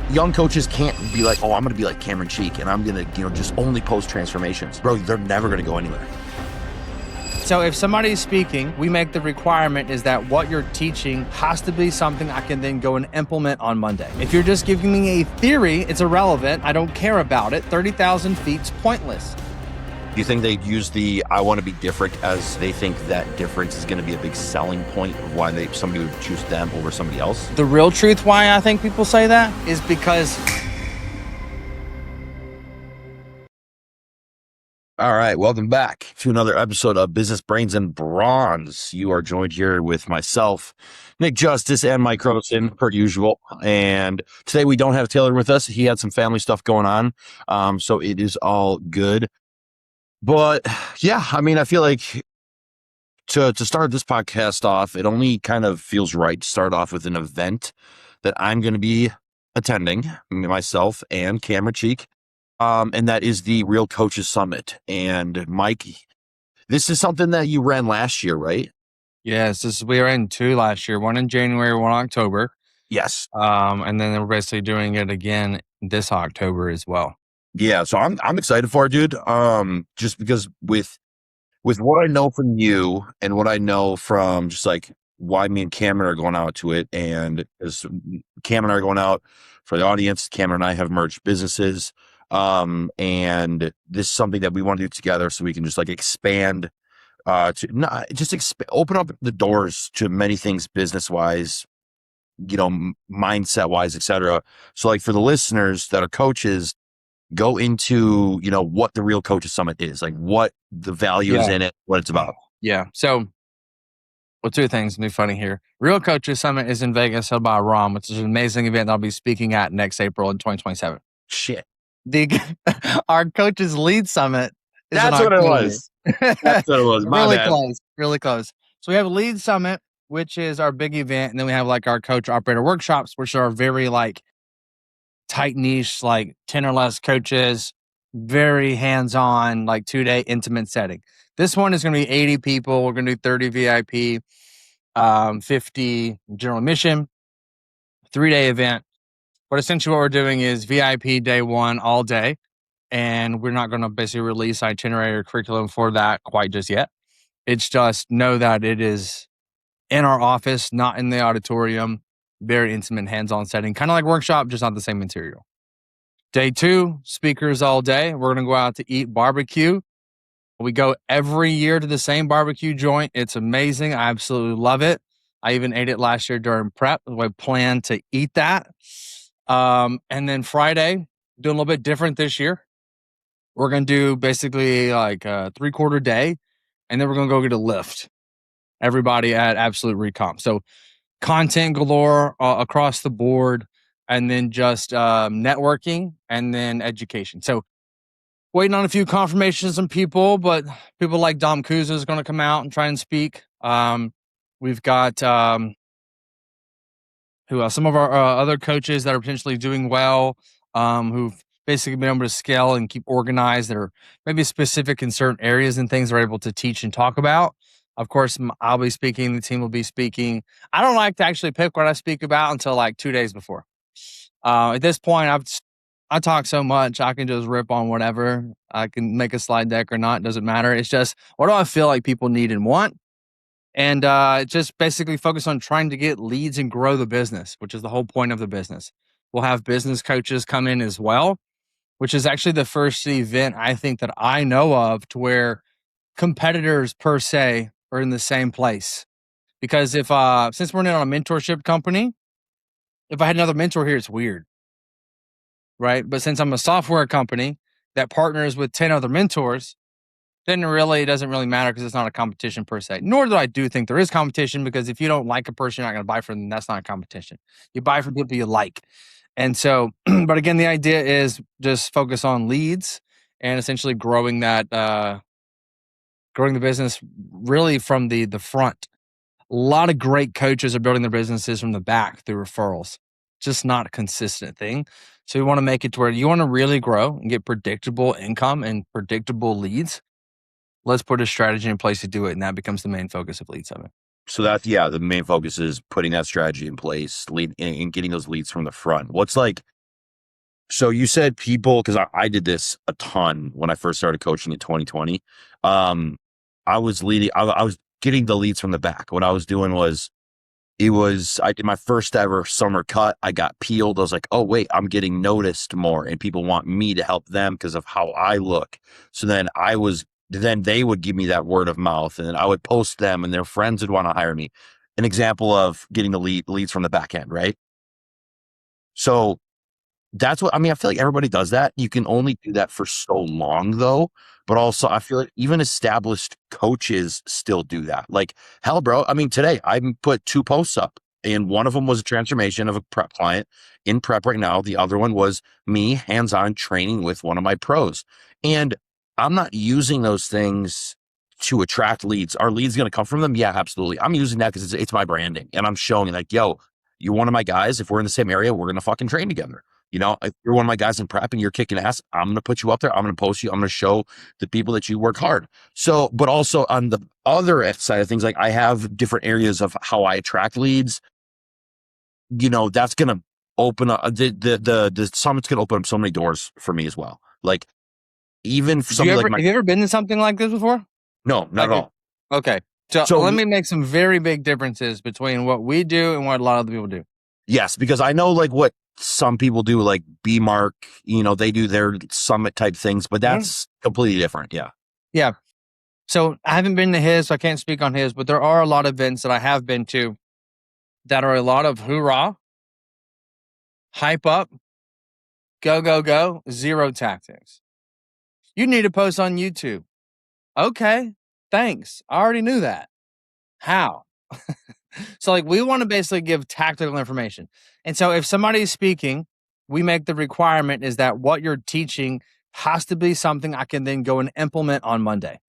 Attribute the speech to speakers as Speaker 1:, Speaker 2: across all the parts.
Speaker 1: young coaches can't be like, oh, I'm going to be like Cameron Cheek and I'm going to, just only post transformations. Bro, they're never going to go anywhere.
Speaker 2: So if somebody's speaking, we make the requirement is that what you're teaching has to be something I can then go and implement on Monday. If you're just giving me a theory, it's irrelevant. I don't care about it. 30,000 feet's pointless.
Speaker 1: Do you think they'd use the I want to be different as they think that difference is going to be a big selling point of why somebody would choose them over somebody else?
Speaker 2: The real truth why I think people say that is because...
Speaker 1: All right, welcome back to another episode of Business Brains and Bronze. You are joined here with myself, Nick Justice, and Mike Crowson, per usual. And today we don't have Taylor with us. He had some family stuff going on, so it is all good. But yeah, I mean, I feel like to start this podcast off, it only kind of feels right to start off with an event that I'm going to be attending, myself and Cameron Cheek. And that is the Real Coaches Summit. And Mike, this is something that you ran last year, right?
Speaker 2: Yes, we ran 2 last year, one in January, one in October.
Speaker 1: Yes.
Speaker 2: And then we're basically doing it again this October as well.
Speaker 1: Yeah, so I'm excited for it, dude. Just because with what I know from you and what I know from just like why me and Cameron are going out to it, and as Cam and I are going out for the audience, Cameron and I have merged businesses. And this is something that we want to do together so we can just like expand, open up the doors to many things business wise, mindset wise, etc. So like for the listeners that are coaches, go into, what the Real Coaches Summit is, like what the value is in it, what it's about.
Speaker 2: Yeah. So, well, 2 things to be funny here. Real Coaches Summit is in Vegas held by ROM, which is an amazing event that I'll be speaking at next April in 2027.
Speaker 1: Shit.
Speaker 2: Our Coaches Lead Summit is
Speaker 1: That's what it was. That's what it was. My
Speaker 2: really
Speaker 1: bad.
Speaker 2: Really close. So we have a Lead Summit, which is our big event. And then we have like our coach operator workshops, which are very like tight niche, like 10 or less coaches, very hands-on, like 2-day intimate setting. This one is going to be 80 people. We're going to do 30 VIP, 50 general admission, 3-day event. But essentially what we're doing is VIP day 1 all day. And we're not going to basically release itinerary or curriculum for that quite just yet. It's just know that it is in our office, not in the auditorium. Very intimate, hands-on setting, kind of like workshop, just not the same material. Day 2, speakers all day. We're going to go out to eat barbecue. We go every year to the same barbecue joint. It's amazing. I absolutely love it. I even ate it last year during prep. I plan to eat that. And then Friday, doing a little bit different this year. We're going to do basically like a 3/4 day, and then we're going to go get a lift. Everybody at Absolute Recomp. So content galore across the board, and then just networking and then education. So waiting on a few confirmations from people, but people like Dom Kuza is going to come out and try and speak. We've got who else? Some of our other coaches that are potentially doing well, who've basically been able to scale and keep organized, that are maybe specific in certain areas and things they're able to teach and talk about. Of course, I'll be speaking. The team will be speaking. I don't like to actually pick what I speak about until like 2 days before. At this point, I talk so much, I can just rip on whatever. I can make a slide deck or not. It doesn't matter. It's just, what do I feel like people need and want? And just basically focus on trying to get leads and grow the business, which is the whole point of the business. We'll have business coaches come in as well, which is actually the first event I think that I know of to where competitors per se are in the same place. Because if since we're not a mentorship company, if I had another mentor here, it's weird, right? But since I'm a software company that partners with 10 other mentors, then it doesn't really matter because it's not a competition per se. Nor do I think there is competition, because if you don't like a person, you're not going to buy from them. That's not a competition. You buy from people you like. And so, but again, the idea is just focus on leads and essentially growing that, growing the business really from the front. A lot of great coaches are building their businesses from the back through referrals. Just not a consistent thing. So you want to make it to where you want to really grow and get predictable income and predictable leads. Let's put a strategy in place to do it. And that becomes the main focus of Lead Summit.
Speaker 1: So that's, the main focus is putting that strategy in place, and getting those leads from the front. What's like So you said people, because I did this a ton when I first started coaching in 2020. I was leading, I was getting the leads from the back. What I was doing was, I did my first ever summer cut. I got peeled. I was like, oh, wait, I'm getting noticed more and people want me to help them because of how I look. So then they would give me that word of mouth and then I would post them and their friends would want to hire me. An example of getting the leads from the back end, right? So that's what I mean. I feel like everybody does that. You can only do that for so long, though. But also, I feel like even established coaches still do that. Like, hell, bro. I mean, today I put 2 posts up, and one of them was a transformation of a prep client in prep right now. The other one was me hands on training with one of my pros. And I'm not using those things to attract leads. Are leads going to come from them? Yeah, absolutely. I'm using that because it's my branding, and I'm showing like, yo, you're one of my guys. If we're in the same area, we're going to fucking train together. If you're one of my guys in prep and you're kicking ass, I'm going to put you up there. I'm going to post you. I'm going to show the people that you work hard. So, but also on the other side of things, like I have different areas of how I attract leads. That's going to open up the summit's going to open up so many doors for me as well. Like even for somebody
Speaker 2: have you ever been to something like this before?
Speaker 1: No, not at all.
Speaker 2: Okay. So let me make some very big differences between what we do and what a lot of the people do.
Speaker 1: Yes, because I know like what some people do, like B Mark, they do their summit type things, but that's completely different. Yeah.
Speaker 2: Yeah. So I haven't been to his, so I can't speak on his, but there are a lot of events that I have been to that are a lot of hoorah, hype up, go, go, go, zero tactics. You need to post on YouTube. Okay, thanks. I already knew that. How? So like we want to basically give tactical information. And so if somebody's speaking, we make the requirement is that what you're teaching has to be something I can then go and implement on Monday.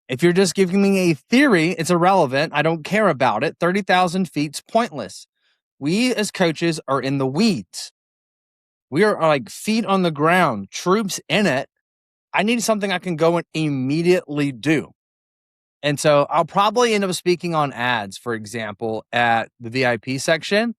Speaker 2: If you're just giving me a theory, it's irrelevant. I don't care about it. 30,000 feet's pointless. We as coaches are in the weeds. We are like feet on the ground, troops in it. I need something I can go and immediately do. And so I'll probably end up speaking on ads, for example, at the VIP section.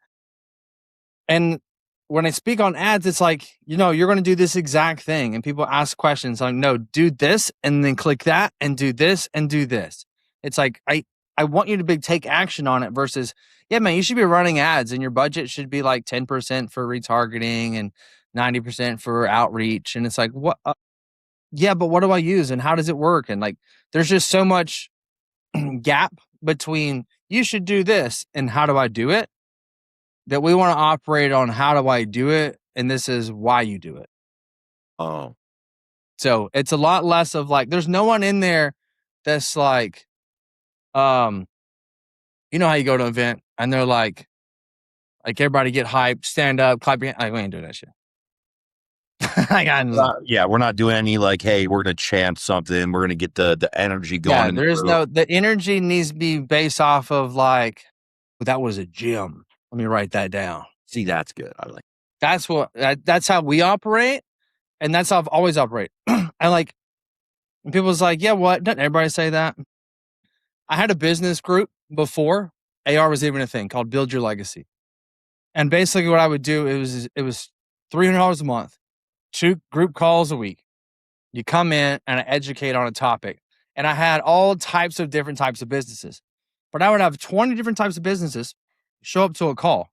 Speaker 2: And when I speak on ads, it's like, you're going to do this exact thing. And people ask questions like, no, do this and then click that and do this and do this. It's like, I want you to take action on it versus, yeah, man, you should be running ads and your budget should be like 10% for retargeting and 90% for outreach. And it's like, what? Yeah, but what do I use and how does it work? And like, there's just so much gap between you should do this and how do I do it that we want to operate on how do I do it and this is why you do it.
Speaker 1: Oh.
Speaker 2: So it's a lot less of like there's no one in there that's like how you go to an event and they're like everybody get hyped, stand up, clap your hands. Like, we ain't doing that shit.
Speaker 1: We're not doing any like, hey, we're gonna chant something. We're gonna get the energy going.
Speaker 2: Yeah, the energy needs to be based off of like that was a gym. Let me write that down.
Speaker 1: See, that's good. I like.
Speaker 2: That's how we operate, and that's how I've always operated. And people's like, yeah, what? Doesn't everybody say that? I had a business group before AR was even a thing called Build Your Legacy, and basically what I would do it was $300 a month. 2 group calls a week. You come in and I educate on a topic. And I had all types of different types of businesses. But I would have 20 different types of businesses show up to a call.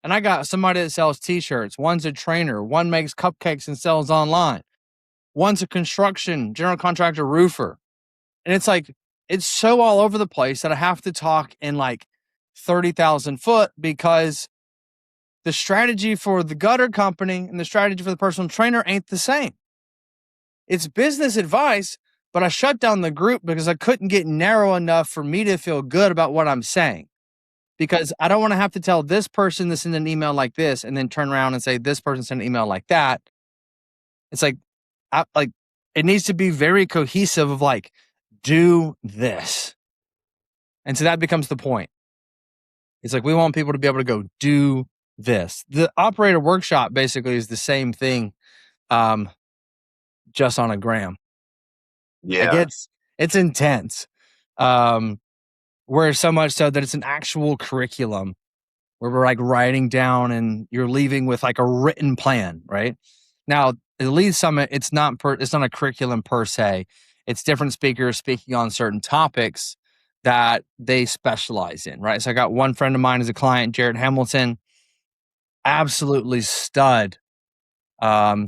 Speaker 2: And I got somebody that sells t-shirts. One's a trainer. One makes cupcakes and sells online. One's a construction, general contractor, roofer. And it's like, it's so all over the place that I have to talk in like 30,000 foot because the strategy for the gutter company and the strategy for the personal trainer ain't the same. It's business advice, but I shut down the group because I couldn't get narrow enough for me to feel good about what I'm saying. Because I don't want to have to tell this person to send an email like this and then turn around and say this person sent an email like that. It's like, it needs to be very cohesive of like, do this. And so that becomes the point. It's like, we want people to be able to go do this. The operator workshop basically is the same thing, just on a gram.
Speaker 1: Yeah.
Speaker 2: Like it's intense. Where so much so that it's an actual curriculum where we're like writing down and you're leaving with like a written plan, right? Now, the Lead Summit, it's not a curriculum per se. It's different speakers speaking on certain topics that they specialize in, right? So I got one friend of mine as a client, Jared Hamilton, absolutely stud.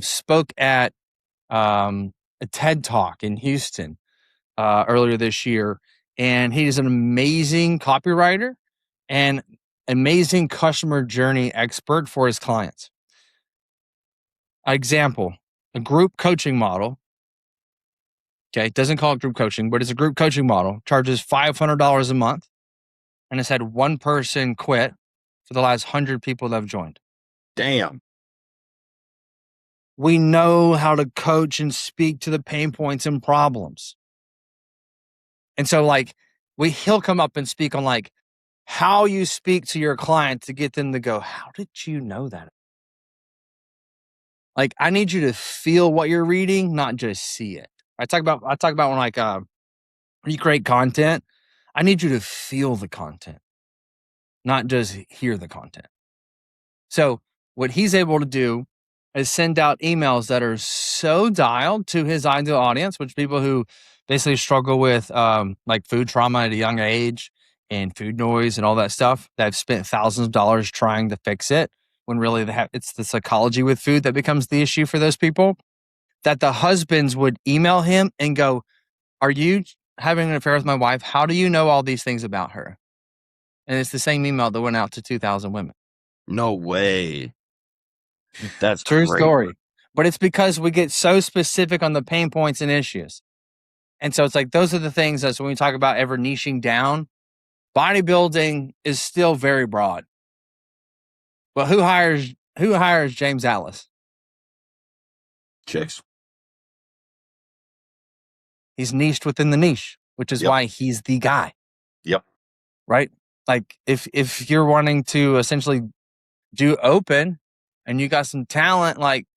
Speaker 2: Spoke at a TED Talk in Houston earlier this year, and he is an amazing copywriter and amazing customer journey expert for his clients. Example, a group coaching model. Okay, doesn't call it group coaching, but it's a group coaching model, charges $500 a month, and has had one person quit for the last 100 people that have joined.
Speaker 1: Damn.
Speaker 2: We know how to coach and speak to the pain points and problems. And so like he'll come up and speak on like how you speak to your client to get them to go, how did you know that? Like, I need you to feel what you're reading, not just see it. I talk about when like when you create content, I need you to feel the content, not just hear the content. So what he's able to do is send out emails that are so dialed to his ideal audience, which people who basically struggle with like food trauma at a young age and food noise and all that stuff, that have spent thousands of dollars trying to fix it, when really it's the psychology with food that becomes the issue for those people. That the husbands would email him and go, "Are you having an affair with my wife? How do you know all these things about her?" And it's the same email that went out to 2,000 women.
Speaker 1: No way. That's
Speaker 2: True
Speaker 1: great.
Speaker 2: story. But it's because we get so specific on the pain points and issues. And so it's like, those are the things that when we talk about ever niching down, bodybuilding is still very broad. But who hires James Atlas?
Speaker 1: Chicks.
Speaker 2: He's niched within the niche, which is why he's the guy.
Speaker 1: Yep.
Speaker 2: Right? Like if you're wanting to essentially do open and you got some talent, like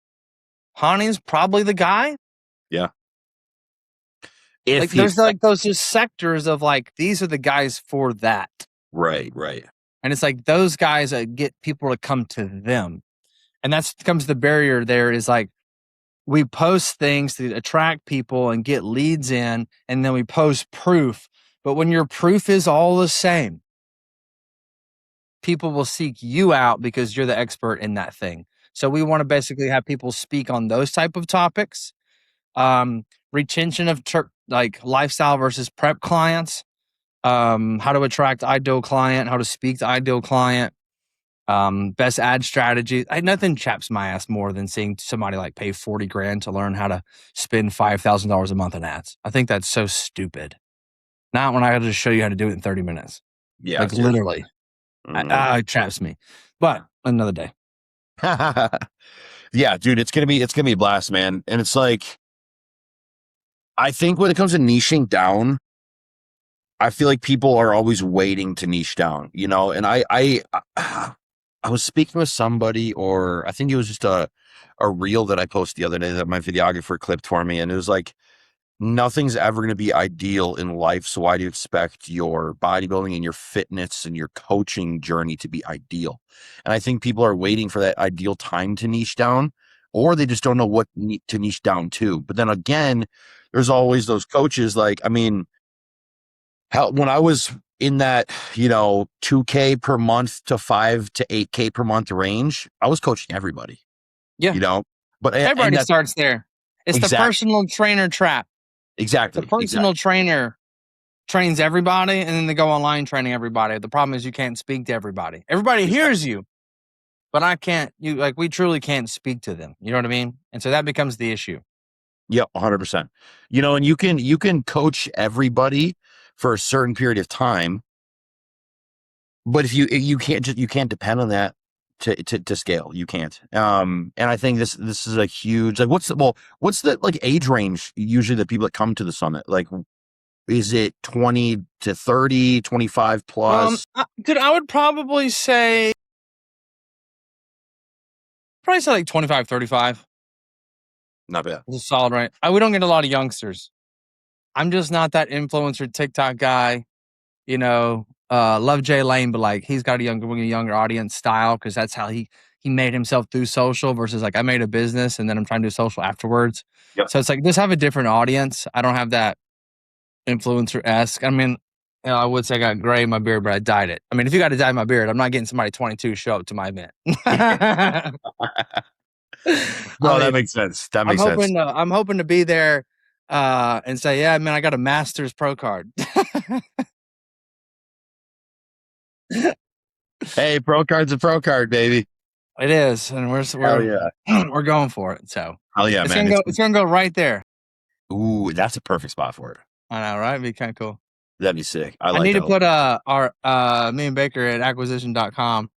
Speaker 2: Hani's probably the guy.
Speaker 1: Yeah.
Speaker 2: Like there's like those just sectors of like, these are the guys for that.
Speaker 1: Right.
Speaker 2: And it's like those guys that get people to come to them. And that's comes the barrier there is like, we post things to attract people and get leads in, and then we post proof. But when your proof is all the same, people will seek you out because you're the expert in that thing. So we want to basically have people speak on those type of topics. Retention of like lifestyle versus prep clients, how to attract ideal client, how to speak to ideal client, best ad strategy. Nothing chaps my ass more than seeing somebody like pay 40 grand to learn how to spend $5,000 a month in ads. I think that's so stupid. Not when I got to show you how to do it in 30 minutes.
Speaker 1: Yeah.
Speaker 2: Like literally. It chaps me. But another day.
Speaker 1: Yeah, dude, it's gonna be a blast, man. And it's like, I think when it comes to niching down, I feel like people are always waiting to niche down, you know. And I was speaking with somebody, or I think it was just a reel that I posted the other day that my videographer clipped for me, and it was like, nothing's ever going to be ideal in life, so why do you expect your bodybuilding and your fitness and your coaching journey to be ideal? And I think people are waiting for that ideal time to niche down, or they just don't know what to niche down to. But then again, there's always those coaches, like, I mean, when I was in that, 2K per month to 5 to 8K per month range, I was coaching everybody.
Speaker 2: Yeah.
Speaker 1: But
Speaker 2: everybody starts there. It's the personal trainer trap.
Speaker 1: Exactly.
Speaker 2: The personal trainer trains everybody, and then they go online training everybody. The problem is you can't speak to everybody. Everybody hears you, but I can't. We truly can't speak to them. You know what I mean? And so that becomes the issue.
Speaker 1: Yep, 100%. And you can coach everybody for a certain period of time, but if you can't depend on that to scale. You can't. And I think this is a huge, like, what's the like age range usually the people that come to the summit? Like, is it 20 to 30, 25 plus?
Speaker 2: Dude, I would probably say like 25, 35.
Speaker 1: Not bad.
Speaker 2: It's solid, right? We don't get a lot of youngsters. I'm just not that influencer TikTok guy. love Jay Lane, but like he's got a younger audience style because that's how he made himself through social versus like I made a business and then I'm trying to do social afterwards.
Speaker 1: Yep.
Speaker 2: So it's like just have a different audience. I don't have that influencer-esque. I mean, I would say I got gray in my beard, but I dyed it. I mean, if you got to dye my beard, I'm not getting somebody 22 to show up to my event.
Speaker 1: No, that makes sense. That makes sense.
Speaker 2: I'm hoping to be there and say, yeah, man, I got a Masters Pro card.
Speaker 1: Hey, pro card's a pro card, baby.
Speaker 2: It is, and we're going for it. So
Speaker 1: hell yeah,
Speaker 2: it's
Speaker 1: man.
Speaker 2: gonna go right there.
Speaker 1: Ooh, that's a perfect spot for it.
Speaker 2: I know, right? It'd be kind of cool.
Speaker 1: That'd be sick.
Speaker 2: I need to put our me and Baker at acquisition.com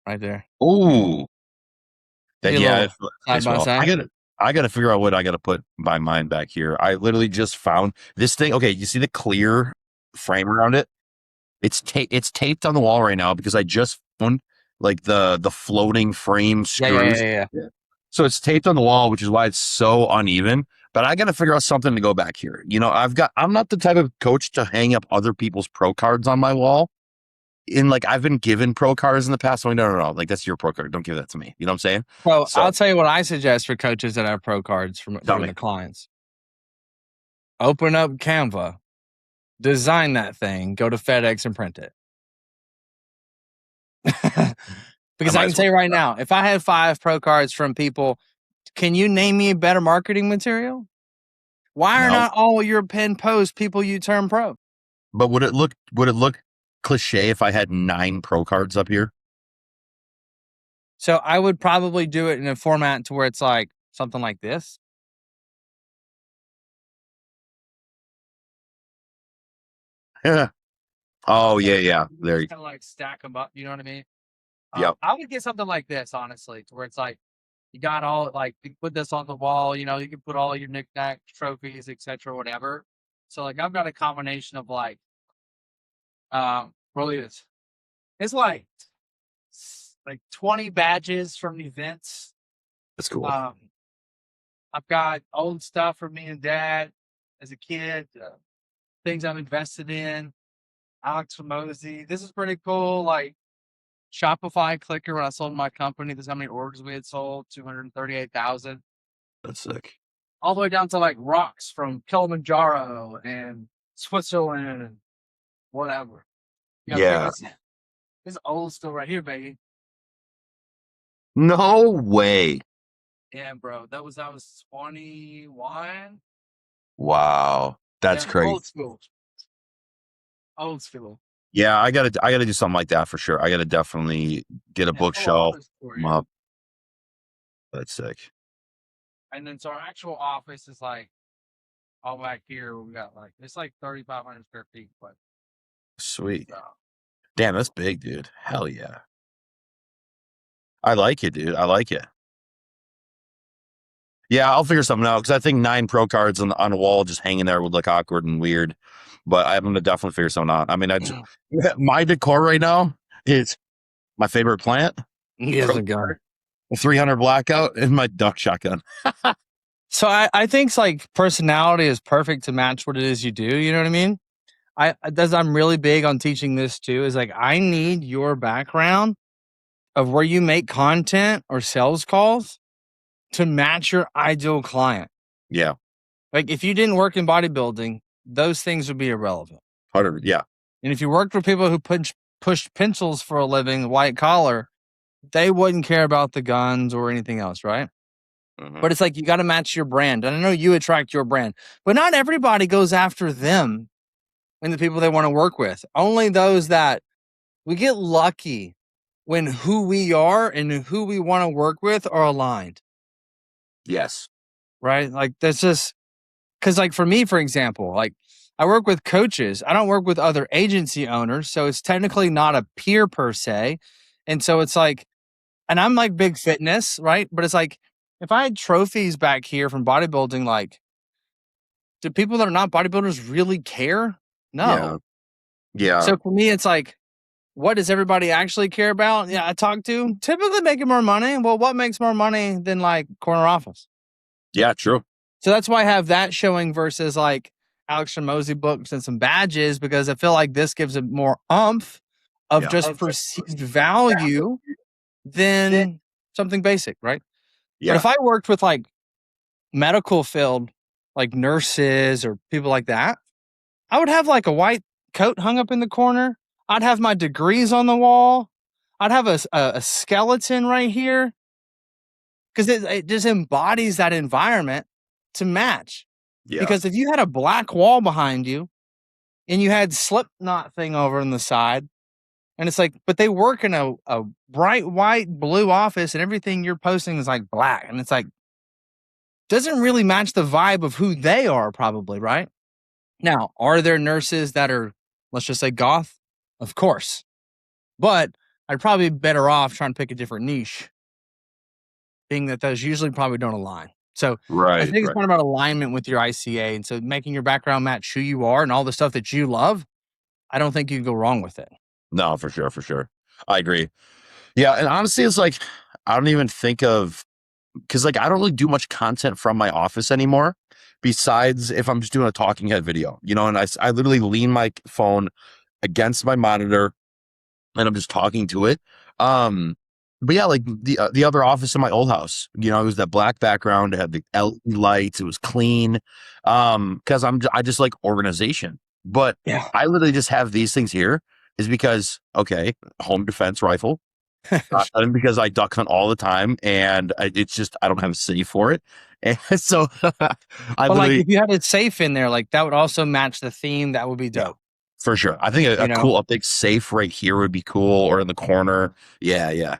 Speaker 2: right there.
Speaker 1: Ooh. Then yeah,
Speaker 2: side by side.
Speaker 1: I gotta figure out what I gotta put by mine back here. I literally just found this thing. Okay, you see the clear frame around it? It's taped on the wall right now because I just found like the floating frame screws.
Speaker 2: Yeah.
Speaker 1: So it's taped on the wall, which is why it's so uneven. But I got to figure out something to go back here. You know, I'm not the type of coach to hang up other people's pro cards on my wall. I've been given pro cards in the past. So no. Like that's your pro card. Don't give that to me. You know what I'm saying?
Speaker 2: Well, I'll tell you what I suggest for coaches that have pro cards from the clients. Open up Canva, design that thing, go to FedEx and print it. Because I can tell you right now, if I had 5 pro cards from people, can you name me a better marketing material? Why are not all your pen posts people you turn pro?
Speaker 1: But would it look cliche if I had 9 pro cards up here?
Speaker 2: So I would probably do it in a format to where it's like something like this.
Speaker 1: Yeah. Oh yeah. There you
Speaker 2: kind of like stack them up. You know what I mean?
Speaker 1: Yep.
Speaker 2: I would get something like this, honestly, to where it's like you got all like you put this on the wall. You know, you can put all your knickknacks, trophies, etc., whatever. So like I've got a combination of like, really it's like 20 badges from events.
Speaker 1: That's cool.
Speaker 2: I've got old stuff from me and Dad as a kid, things I've invested in. Alex Ramosi. This is pretty cool. Like Shopify clicker when I sold my company. This is how many orders we had sold, 238,000.
Speaker 1: That's sick.
Speaker 2: All the way down to like rocks from Kilimanjaro and Switzerland and whatever.
Speaker 1: Yeah.
Speaker 2: This old still right here, baby.
Speaker 1: No way.
Speaker 2: Yeah, bro. That was 21.
Speaker 1: Wow. That's crazy.
Speaker 2: Old school.
Speaker 1: Yeah, I gotta do something like that for sure. I gotta definitely get a bookshelf. Up. That's sick.
Speaker 2: And then so our actual office is like all back here. We got like it's like 3,500 square feet, but
Speaker 1: sweet. Damn, that's big, dude. Hell yeah. I like it, dude. I like it. Yeah, I'll figure something out because I think 9 pro cards on a wall just hanging there would look awkward and weird. But I'm gonna definitely figure something out. I mean, my decor right now is my favorite plant.
Speaker 2: Yes, a gun.
Speaker 1: 300 blackout and my duck shotgun.
Speaker 2: So I think like personality is perfect to match what it is you do. You know what I mean? I'm really big on teaching this too. Is like I need your background of where you make content or sales calls to match your ideal client.
Speaker 1: Yeah.
Speaker 2: Like if you didn't work in bodybuilding, those things would be irrelevant.
Speaker 1: Yeah.
Speaker 2: And if you worked with people who pushed pencils for a living, white collar, they wouldn't care about the guns or anything else, right? Mm-hmm. But it's like you got to match your brand. And I know you attract your brand, but not everybody goes after them and the people they want to work with. Only those that we get lucky when who we are and who we want to work with are aligned.
Speaker 1: Yes.
Speaker 2: Right? Like that's just because like for me, for example, like I work with coaches. I don't work with other agency owners. So it's technically not a peer per se. And so it's like, and I'm like big fitness, right? But it's like, if I had trophies back here from bodybuilding, like, do people that are not bodybuilders really care? No.
Speaker 1: Yeah.
Speaker 2: So for me, it's like, what does everybody actually care about? Yeah, I talk to typically making more money. Well, what makes more money than like corner office?
Speaker 1: Yeah, true.
Speaker 2: So that's why I have that showing versus like Alex Hormozy books and some badges, because I feel like this gives it more umph of just perceived value than something basic, right? But if I worked with like medical field, like nurses or people like that, I would have like a white coat hung up in the corner. I'd have my degrees on the wall. I'd have a skeleton right here, because it just embodies that environment to match.
Speaker 1: Yeah.
Speaker 2: Because if you had a black wall behind you and you had Slipknot thing over on the side, and it's like, but they work in a bright white blue office and everything you're posting is like black. And it's like, doesn't really match the vibe of who they are, probably, right? Now, are there nurses that are, let's just say, goth? Of course. But I'd probably be better off trying to pick a different niche, being that those usually probably don't align. So I think it's more about alignment with your ICA. And so making your background match who you are and all the stuff that you love, I don't think you can go wrong with it.
Speaker 1: No, for sure. I agree. Yeah, and honestly, it's like, I don't even think of, because like I don't really do much content from my office anymore, besides if I'm just doing a talking head video, you know, and I literally lean my phone against my monitor and I'm just talking to it. But yeah, like the other office in my old house, you know, it was that black background, it had the LED lights, it was clean. Because I just like organization. But I literally just have these things here is because, okay, home defense rifle. And because I duck hunt all the time, and it's just I don't have a city for it, and so
Speaker 2: but like if you had it safe in there, like that would also match the theme. That would be dope.
Speaker 1: For sure. I think a cool, a big safe right here would be cool, or in the corner. Yeah,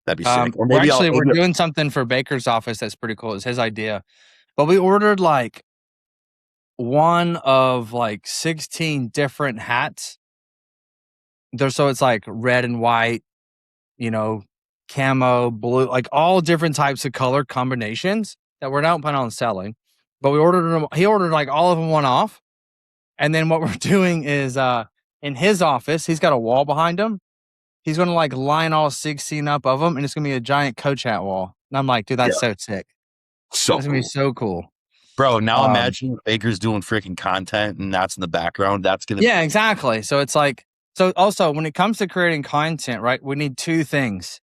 Speaker 1: that'd be sick. Or maybe
Speaker 2: we're doing something for Baker's office that's pretty cool. It's his idea, but we ordered like one of like 16 different hats. So it's like red and white, you know, camo, blue, like all different types of color combinations that we're not planning on selling. But we ordered them. He ordered like all of them one off. And then what we're doing is in his office, he's got a wall behind him. He's going to like line all 16 up of them, and it's going to be a giant coach hat wall. And I'm like, dude, that's so sick.
Speaker 1: So
Speaker 2: that's going to be so cool.
Speaker 1: Bro, now imagine Baker's doing freaking content and that's in the background. That's going to
Speaker 2: Yeah, exactly. So it's like, so also when it comes to creating content, right, we need two things.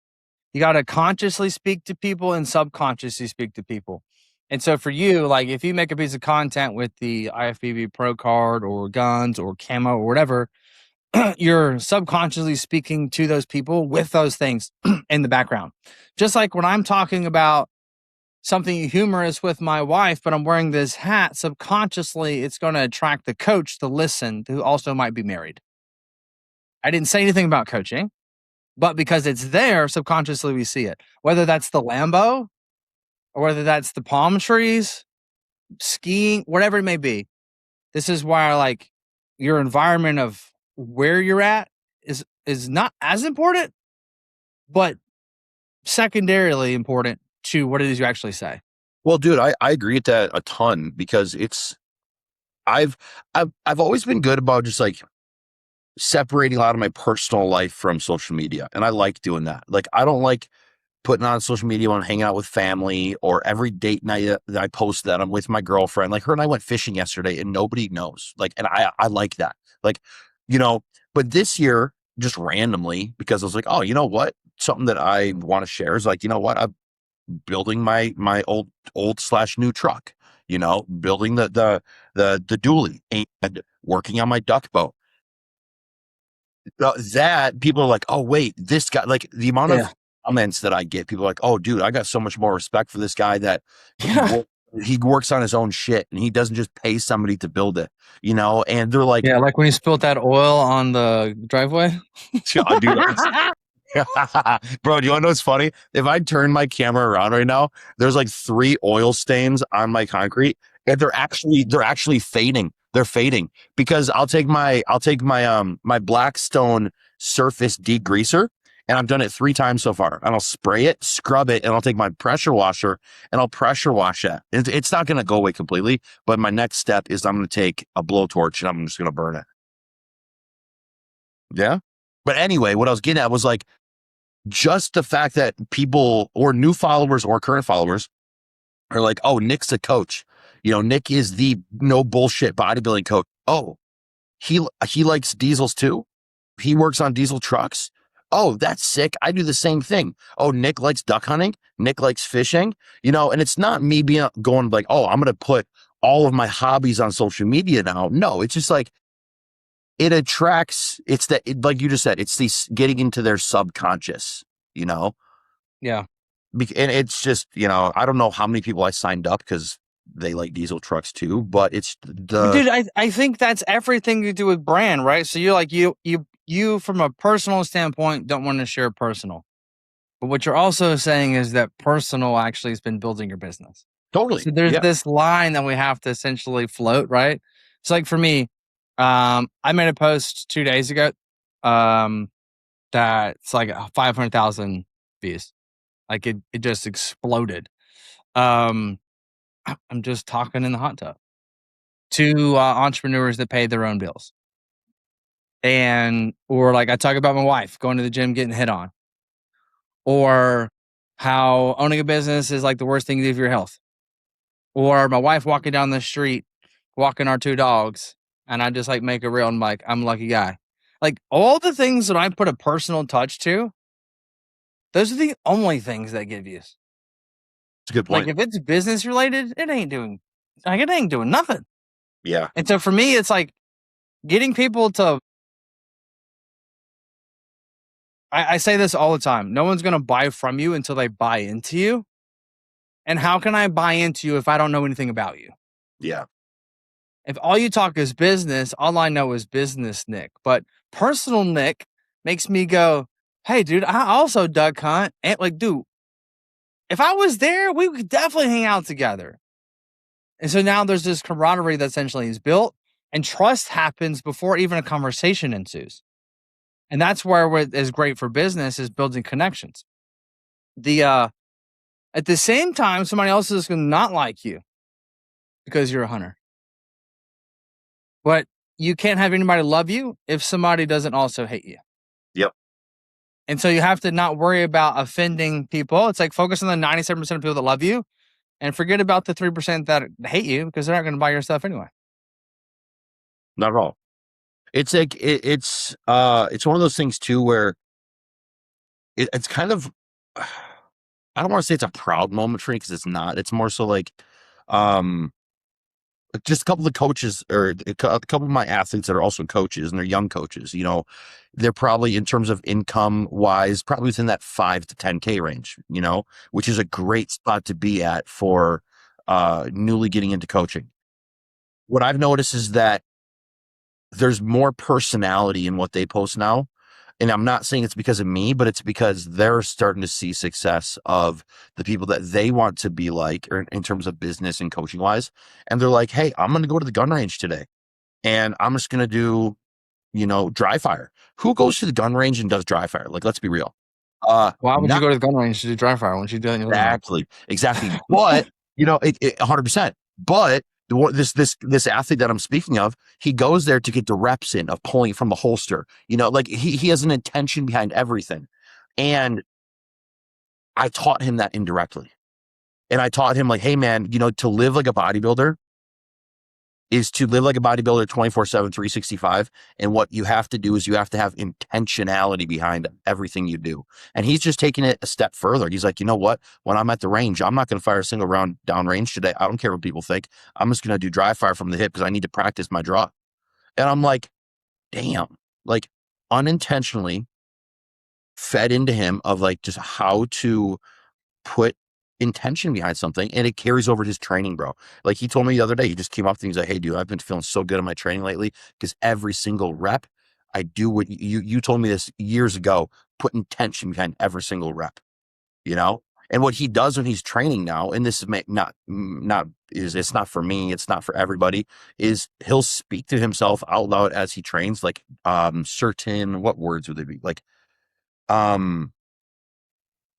Speaker 2: You got to consciously speak to people and subconsciously speak to people. And so for you, like if you make a piece of content with the IFBB Pro card or guns or camo or whatever, you're subconsciously speaking to those people with those things in the background. Just like when I'm talking about something humorous with my wife, but I'm wearing this hat, subconsciously, it's going to attract the coach to listen, who also might be married. I didn't say anything about coaching, but because it's there, subconsciously we see it. Whether that's the Lambo or whether that's the palm trees, skiing, whatever it may be. This is why like your environment of where you're at is not as important, but secondarily important to what it is you actually say.
Speaker 1: Well, dude, I agree with that a ton, because I've always been good about just like separating a lot of my personal life from social media. And I like doing that. Like, I don't like putting on social media when I'm hanging out with family, or every date night that I post that I'm with my girlfriend. Like, her and I went fishing yesterday and nobody knows. Like, and I like that. Like, you know, but this year, just randomly, because I was like, oh, you know what? Something that I want to share is like, you know what? I'm building my old/new truck, you know, building the dually and working on my duck boat. That people are like, oh wait, this guy, like the amount of comments that I get, people are like, oh dude, I got so much more respect for this guy that he works on his own shit and he doesn't just pay somebody to build it, you know. And they're like,
Speaker 2: yeah, like when you spilled that oil on the driveway.
Speaker 1: Dude, bro, do you want to know what's funny? If I turn my camera around right now, there's like 3 oil stains on my concrete, and they're actually fading. They're fading because I'll take my my Blackstone surface degreaser, and I've done it 3 times so far, and I'll spray it, scrub it, and I'll take my pressure washer and I'll pressure wash it. It's not going to go away completely, but my next step is I'm going to take a blowtorch and I'm just going to burn it. Yeah. But anyway, what I was getting at was like, just the fact that people or new followers or current followers are like, oh, Nick's a coach. Nick is the no bullshit bodybuilding coach. Oh, he likes diesels too. He works on diesel trucks. Oh, that's sick. I do the same thing. Oh, Nick likes duck hunting. Nick likes fishing. And it's not me going like, oh, I'm going to put all of my hobbies on social media now. No, it's just like it attracts. It's that, like you just said, it's these getting into their subconscious,
Speaker 2: Yeah.
Speaker 1: And it's just, I don't know how many people I signed up because they like diesel trucks too, but it's
Speaker 2: Dude, I think that's everything you do with brand, right? So you're like, you from a personal standpoint don't want to share personal. But what you're also saying is that personal actually has been building your business.
Speaker 1: totally.
Speaker 2: So there's
Speaker 1: Yeah.
Speaker 2: this line that we have to essentially float, right? It's like for me, I made a post 2 days ago that's like 500,000 views. Like it just exploded. I'm just talking in the hot tub to entrepreneurs that pay their own bills. Or like I talk about my wife going to the gym, getting hit on, or how owning a business is like the worst thing to do for your health, or my wife walking down the street, walking our 2 dogs, and I just like make a reel and like, I'm a lucky guy. Like all the things that I put a personal touch to, those are the only things that give views.
Speaker 1: It's a good
Speaker 2: Like
Speaker 1: point.
Speaker 2: if it's business related, it ain't doing nothing.
Speaker 1: Yeah.
Speaker 2: And so for me, it's like getting people to, I say this all the time. No one's going to buy from you until they buy into you. And how can I buy into you if I don't know anything about you?
Speaker 1: Yeah.
Speaker 2: If all you talk is business, all I know is business Nick. But personal Nick makes me go, hey, dude, I also duck hunt. And like, dude, if I was there, we could definitely hang out together. And so now there's this camaraderie that essentially is built, and trust happens before even a conversation ensues. And that's where what is great for business is building connections. At the same time, somebody else is going to not like you because you're a hunter. But you can't have anybody love you if somebody doesn't also hate you.
Speaker 1: Yep.
Speaker 2: And so you have to not worry about offending people. It's like focus on the 97% of people that love you and forget about the 3% that hate you because they're not going to buy your stuff anyway.
Speaker 1: Not at all. It's like it's one of those things too where it's kind of, I don't want to say it's a proud moment for me because it's not. It's more so like just a couple of coaches or a couple of my athletes that are also coaches, and they're young coaches. They're probably, in terms of income wise, probably within that 5 to 10K range. Which is a great spot to be at for newly getting into coaching. What I've noticed is that there's more personality in what they post now. And I'm not saying it's because of me, but it's because they're starting to see success of the people that they want to be like, or in terms of business and coaching wise. And they're like, hey, I'm going to go to the gun range today and I'm just going to do, dry fire. Who goes to the gun range and does dry fire? Like, let's be real.
Speaker 2: Why would you go to the gun range to do dry fire when you do it in your living room?
Speaker 1: Exactly. But, it 100%. But this athlete that I'm speaking of, he goes there to get the reps in of pulling from the holster. Like he has an intention behind everything. And I taught him that indirectly. And I taught him like, hey man, to live like a bodybuilder is to live like a bodybuilder 24/7, 365. And what you have to do is you have to have intentionality behind everything you do. And he's just taking it a step further. He's like, you know what? When I'm at the range, I'm not going to fire a single round down range today. I don't care what people think. I'm just going to do dry fire from the hip because I need to practice my draw. And I'm like, damn, like unintentionally fed into him of like just how to put intention behind something, and it carries over to his training, bro. Like he told me the other day, he just came up to me, he's like, hey dude, I've been feeling so good in my training lately because every single rep I do what you told me this years ago, put intention behind every single rep, and what he does when he's training now, and this is it's not for me, it's not for everybody, is he'll speak to himself out loud as he trains, like certain, what words would they be, like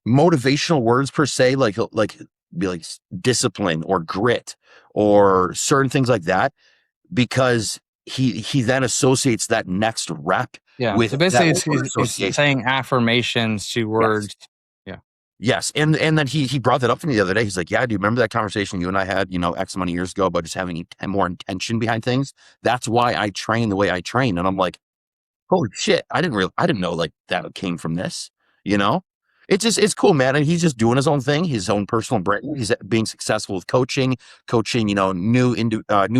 Speaker 1: motivational words per se, like be like discipline or grit or certain things like that, because he then associates that next rep
Speaker 2: Yeah.
Speaker 1: with
Speaker 2: So basically,
Speaker 1: that word
Speaker 2: it's
Speaker 1: association.
Speaker 2: saying affirmations to words.
Speaker 1: Yes.
Speaker 2: Yeah.
Speaker 1: Yes, and then he brought that up to me the other day. He's like, "Yeah, do you remember that conversation you and I had, X amount of years ago about just having more intention behind things? That's why I train the way I train." And I'm like, "Holy shit! I didn't know like that came from this." You know, it's cool, man. And he's just doing his own thing, his own personal brand. He's being successful with coaching, new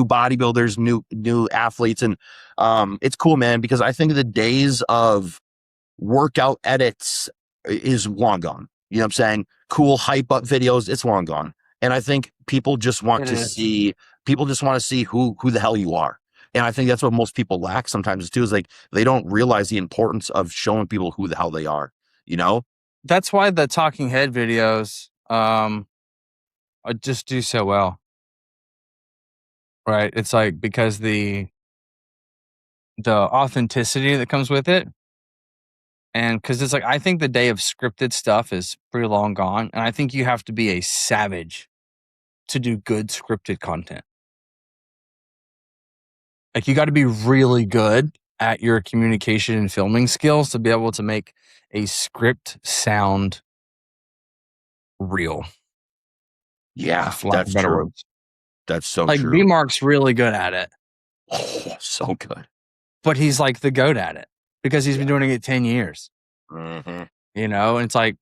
Speaker 1: bodybuilders, new athletes, and it's cool, man. Because I think the days of workout edits is long gone. You know what I'm saying? Cool hype up videos, it's long gone. And I think people just want
Speaker 2: It
Speaker 1: to
Speaker 2: is.
Speaker 1: see who the hell you are. And I think that's what most people lack sometimes too, is like they don't realize the importance of showing people who the hell they are, you know?
Speaker 2: That's why the talking head videos just do so well, right? It's like because the authenticity that comes with it. And because it's like, I think the day of scripted stuff is pretty long gone. And I think you have to be a savage to do good scripted content. Like, you got to be really good at your communication and filming skills to be able to make a script sound real,
Speaker 1: Yeah,
Speaker 2: for lack
Speaker 1: that's
Speaker 2: of better
Speaker 1: true.
Speaker 2: words.
Speaker 1: That's so
Speaker 2: Like, B
Speaker 1: true.
Speaker 2: Mark's really good at it,
Speaker 1: Oh, so good.
Speaker 2: but he's like the goat at it because he's been
Speaker 1: Yeah.
Speaker 2: doing it 10 years,
Speaker 1: Hmm.
Speaker 2: And it's like,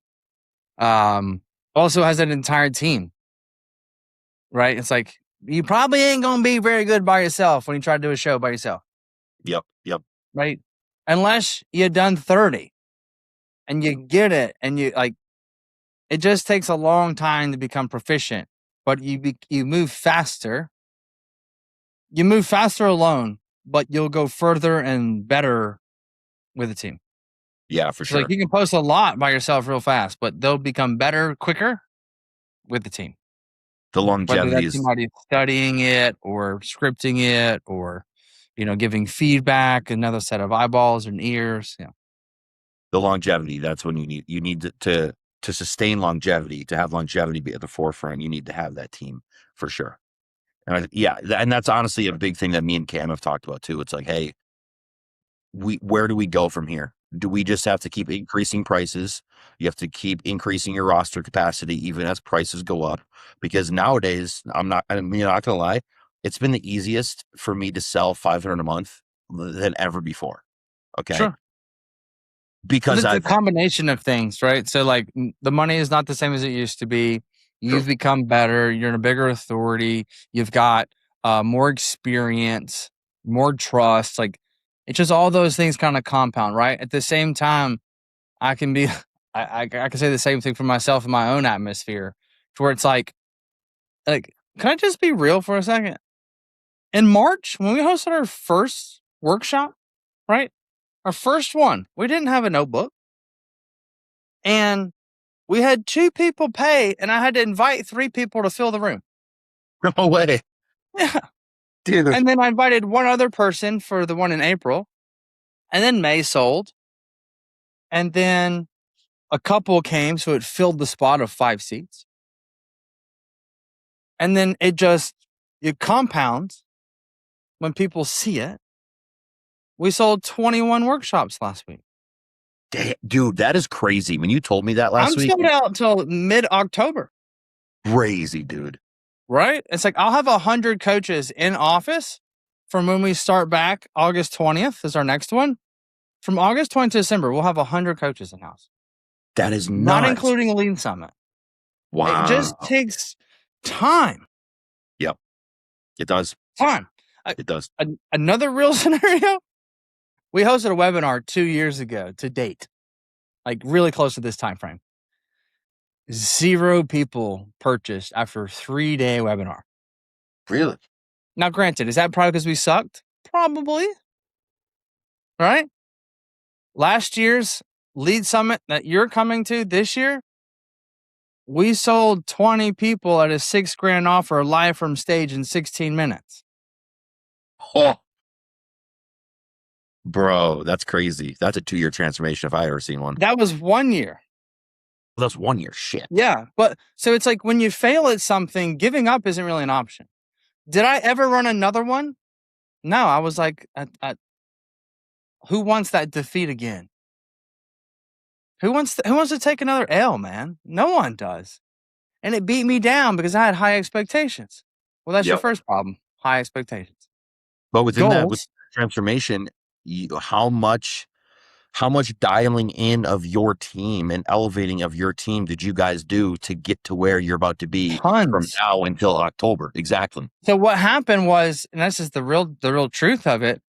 Speaker 2: also has an entire team, right? It's like, you probably ain't going to be very good by yourself when you try to do a show by yourself,
Speaker 1: Yep. Yep.
Speaker 2: right? Unless you've done 30 and you get it and you like, it just takes a long time to become proficient, but you move faster. You move faster alone, but you'll go further and better with a team.
Speaker 1: Yeah, for
Speaker 2: So like
Speaker 1: sure.
Speaker 2: you can post a lot by yourself real fast, but they'll become better quicker with the team.
Speaker 1: The
Speaker 2: Whether
Speaker 1: longevity
Speaker 2: that's
Speaker 1: is
Speaker 2: somebody studying it or scripting it or giving feedback, another set of eyeballs and ears. Yeah.
Speaker 1: the longevity. That's when you need to sustain longevity, to have longevity be at the forefront. You need to have that team for sure. And and that's honestly a big thing that me and Cam have talked about too. It's like, hey, where do we go from here? Do we just have to keep increasing prices? You have to keep increasing your roster capacity even as prices go up. Because nowadays, I'm not gonna lie, it's been the easiest for me to sell 500 a month than ever before. Okay,
Speaker 2: Sure. But
Speaker 1: because
Speaker 2: it's a
Speaker 1: I've
Speaker 2: combination of things, right? So like the money is not the same as it used to be. You've become better. You're in a bigger authority. You've got more experience, more trust. Like it's just all those things kind of compound, right? At the same time, I can be, I can say the same thing for myself in my own atmosphere, to where it's like, can I just be real for a second? In March, when we hosted our first workshop, right? Our first one, we didn't have a notebook. And we had 2 people pay, and I had to invite 3 people to fill the room.
Speaker 1: no way,
Speaker 2: Yeah.
Speaker 1: dude.
Speaker 2: And then I invited one other person for the one in April, and then May sold, and then a couple came, so it filled the spot of 5 seats. And then it compounds when people see it. We sold 21 workshops last week.
Speaker 1: Dude, that is crazy. When you told me that last
Speaker 2: I'm
Speaker 1: week,
Speaker 2: sold out until mid-October,
Speaker 1: crazy, dude.
Speaker 2: right? It's like I'll have 100 coaches in office from when we start back. August 20th is our next one. From August 20th to December, we'll have 100 coaches in house,
Speaker 1: That is
Speaker 2: not
Speaker 1: nuts.
Speaker 2: including a lean summit. It just
Speaker 1: Wow.
Speaker 2: takes time.
Speaker 1: Yep, it does.
Speaker 2: Time.
Speaker 1: It does.
Speaker 2: Another real scenario. We hosted a webinar 2 years ago to date, like really close to this time frame. 0 people purchased after a 3-day webinar.
Speaker 1: Really?
Speaker 2: Now, granted, is that probably because we sucked? Probably. Right? Last year's lead summit that you're coming to this year, we sold 20 people at a $6,000 offer live from stage in 16 minutes.
Speaker 1: Oh, bro, that's crazy. That's a 2-year transformation if I ever seen one.
Speaker 2: That was 1 year.
Speaker 1: That's 1 year. Shit.
Speaker 2: Yeah. But so it's like when you fail at something, giving up isn't really an option. Did I ever run another one? No. I was like, who wants that defeat again? Who wants to take another L, man? No one does. And it beat me down because I had high expectations. Well, that's your
Speaker 1: Yep.
Speaker 2: first problem. High expectations.
Speaker 1: But within that, with
Speaker 2: Goals.
Speaker 1: transformation, how much dialing in of your team and elevating of your team did you guys do to get to where you're about to be from
Speaker 2: Tons.
Speaker 1: now until October? Exactly.
Speaker 2: So what happened was, and this is the real truth of it,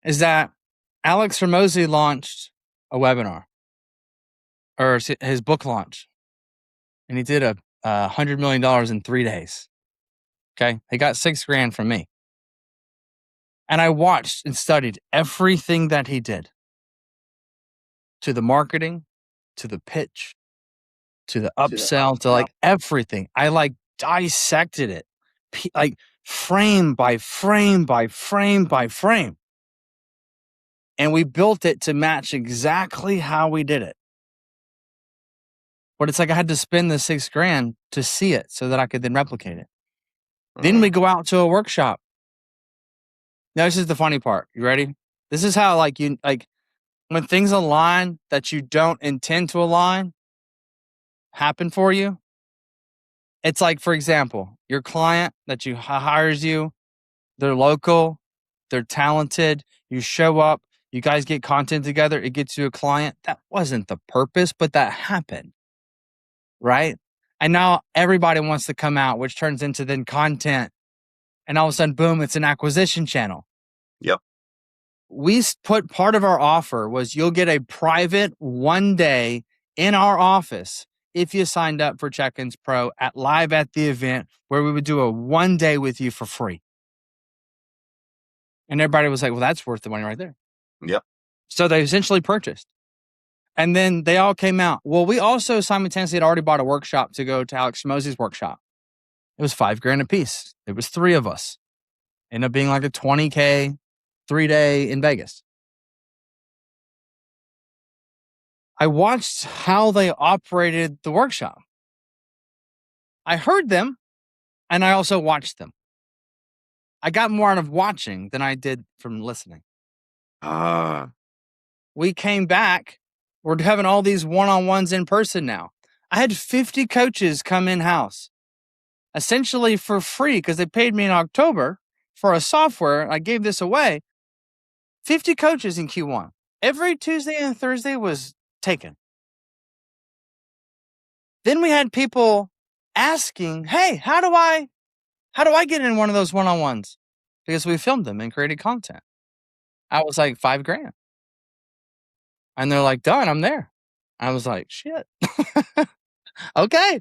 Speaker 2: is that Alex Hormozy launched a webinar or his book launch, and he did $100 million in 3 days. Okay, he got $6,000 from me, and I watched and studied everything that he did, to the marketing, to the pitch, to the upsell, to like everything. I like dissected it, like frame by frame by frame by frame. And we built it to match exactly how we did it. But it's like I had to spend the $6,000 to see it so that I could then replicate it. Then we go out to a workshop. Now, this is the funny part. You ready? This is how when things align that you don't intend to align happen for you. It's like, for example, your client that hires you, they're local, they're talented, you show up, you guys get content together, it gets you a client. That wasn't the purpose, but that happened, right? And now everybody wants to come out, which turns into then content. And all of a sudden, boom, it's an acquisition channel.
Speaker 1: Yep.
Speaker 2: We put part of our offer was you'll get a private 1 day in our office if you signed up for Check-ins Pro live at the event, where we would do a 1 day with you for free. And everybody was like, well, that's worth the money right there.
Speaker 1: Yep.
Speaker 2: So they essentially purchased. And then they all came out. Well, we also simultaneously had already bought a workshop to go to Alex Hormozy's workshop. It was $5,000 a piece. It was 3 of us. Ended up being like a $20,000 3-day in Vegas. I watched how they operated the workshop. I heard them, and I also watched them. I got more out of watching than I did from listening. We came back. We're having all these one-on-ones in person now. I had 50 coaches come in-house, essentially for free, because they paid me in October for a software. I gave this away. 50 coaches in Q1. Every Tuesday and Thursday was taken. Then we had people asking, hey, how do I get in one of those one-on-ones? Because we filmed them and created content. I was like, $5,000. And they're like, done, I'm there. I was like, shit. Okay.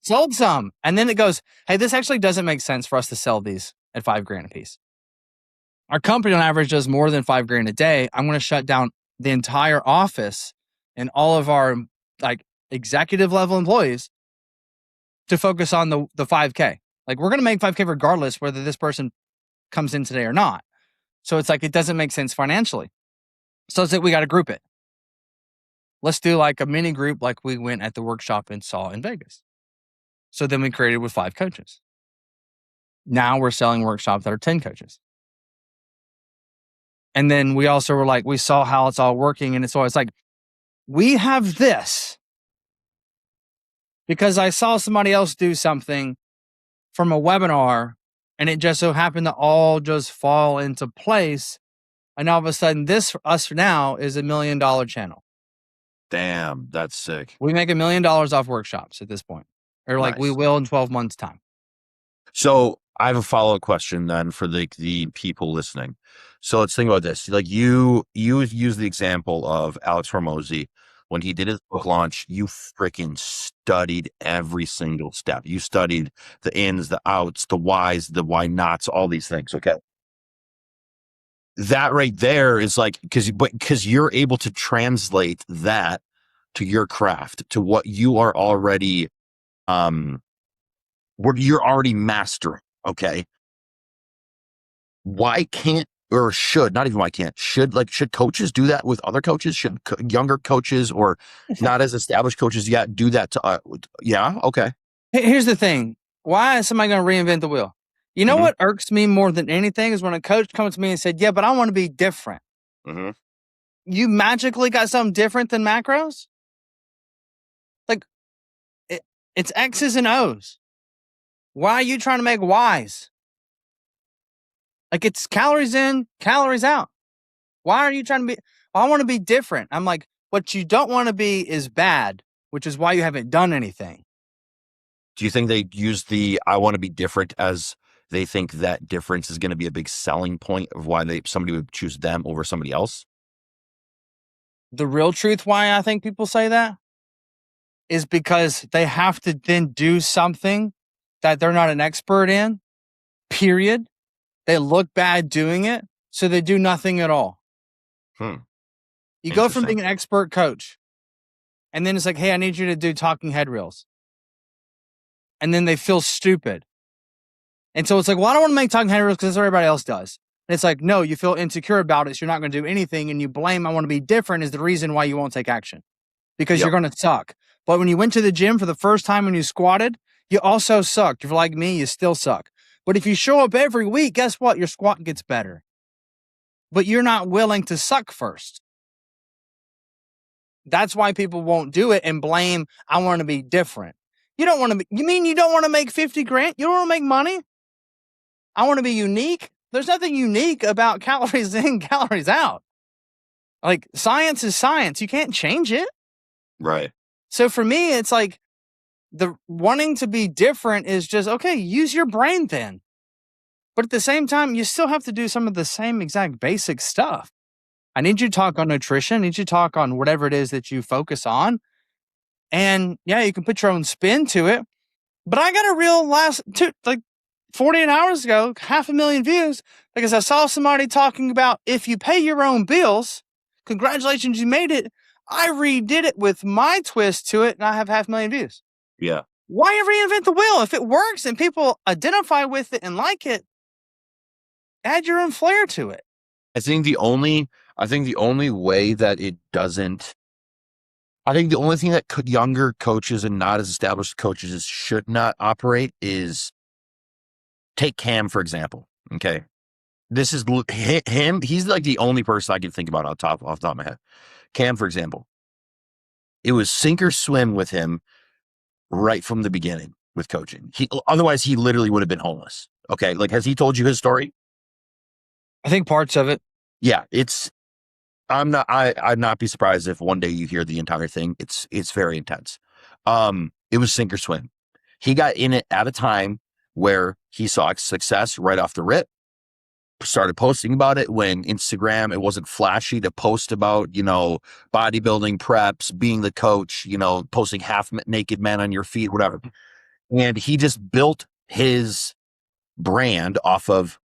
Speaker 2: Sold some. And then it goes, hey, this actually doesn't make sense for us to sell these at $5,000 a piece. Our company on average does more than $5,000 a day. I'm going to shut down the entire office and all of our executive level employees to focus on the $5,000. Like, we're going to make $5,000 regardless whether this person comes in today or not. So it's like, it doesn't make sense financially. So it's like, we got to group it. Let's do like a mini group like we went at the workshop and saw in Vegas. So then we created with 5 coaches. Now we're selling workshops that are 10 coaches. And then we also were like, we saw how it's all working. And it's always like, we have this because I saw somebody else do something from a webinar, and it just so happened to all just fall into place. And all of a sudden, this us now is $1 million channel.
Speaker 1: Damn, that's sick.
Speaker 2: We make $1 million off workshops at this point, or like we will in 12 months' time.
Speaker 1: So I have a follow-up question then for the people listening. So let's think about this. Like you use the example of Alex Hormozy. When he did his book launch, you freaking studied every single step. You studied the ins, the outs, the whys, the why nots, all these things. Okay. That right there is like, because you're able to translate that to your craft, to what you are already, what you're already mastering. Okay. Why can't, or should, not even why can't, should coaches do that with other coaches? Should younger coaches or not as established coaches yet do that to, yeah. Okay.
Speaker 2: Here's the thing. Why is somebody going to reinvent the wheel? You know what irks me more than anything is when a coach comes to me and said, yeah, but I want to be different. you magically got something different than macros? Like, it's X's and O's. Why are you trying to make Y's? Like, it's calories in, calories out. Why are you trying to be? I want to be different. I'm like, what you don't want to be is bad, which is why you haven't done anything.
Speaker 1: Do you think they use the I want to be different as they think that difference is going to be a big selling point of why somebody would choose them over somebody else?
Speaker 2: The real truth why I think people say that is because they have to then do something that they're not an expert in, period. They look bad doing it, so they do nothing at all. You go from being an expert coach, and then it's like, hey, I need you to do talking head reels. And then they feel stupid. And so it's like, well, I don't want to make talking head reels because that's what everybody else does. And it's like, no, you feel insecure about it, so you're not going to do anything, and you blame I want to be different is the reason why you won't take action. Because you're going to suck. But when you went to the gym for the first time when you squatted, you also sucked. If you're like me, you still suck. But if you show up every week, guess what? Your squat gets better. But you're not willing to suck first. That's why people won't do it and blame, I want to be different. You don't want to be, you mean you don't want to make 50 grand? You don't want to make money? I want to be unique. There's nothing unique about calories in, calories out. Like, science is science. You can't change it.
Speaker 1: Right.
Speaker 2: So for me, it's like the wanting to be different is just, okay, use your brain then. But at the same time, you still have to do some of the same exact basic stuff. I need you to talk on nutrition. I need you to talk on whatever it is that you focus on. And yeah, you can put your own spin to it. But I got a reel 48 hours ago, 500,000 views, because I saw somebody talking about if you pay your own bills, congratulations, you made it. I redid it with my twist to it, and I have 500,000 views.
Speaker 1: Yeah.
Speaker 2: Why reinvent the wheel? If it works and people identify with it and like it, add your own flair to it.
Speaker 1: I think the only way that it doesn't, I think the only thing that younger coaches and not as established coaches should not operate is, take Cam, for example. Okay. This is him. He's like the only person I can think about off the top of my head. Cam, for example, it was sink or swim with him right from the beginning with coaching. Otherwise he literally would have been homeless. Okay. Like, has he told you his story?
Speaker 2: I think parts of it.
Speaker 1: Yeah. I'd not be surprised if one day you hear the entire thing. It's very intense. It was sink or swim. He got in it at a time where he saw success right off the rip, started posting about it when Instagram, it wasn't flashy to post about, bodybuilding preps, being the coach, posting half naked men on your feet, whatever. And he just built his brand off of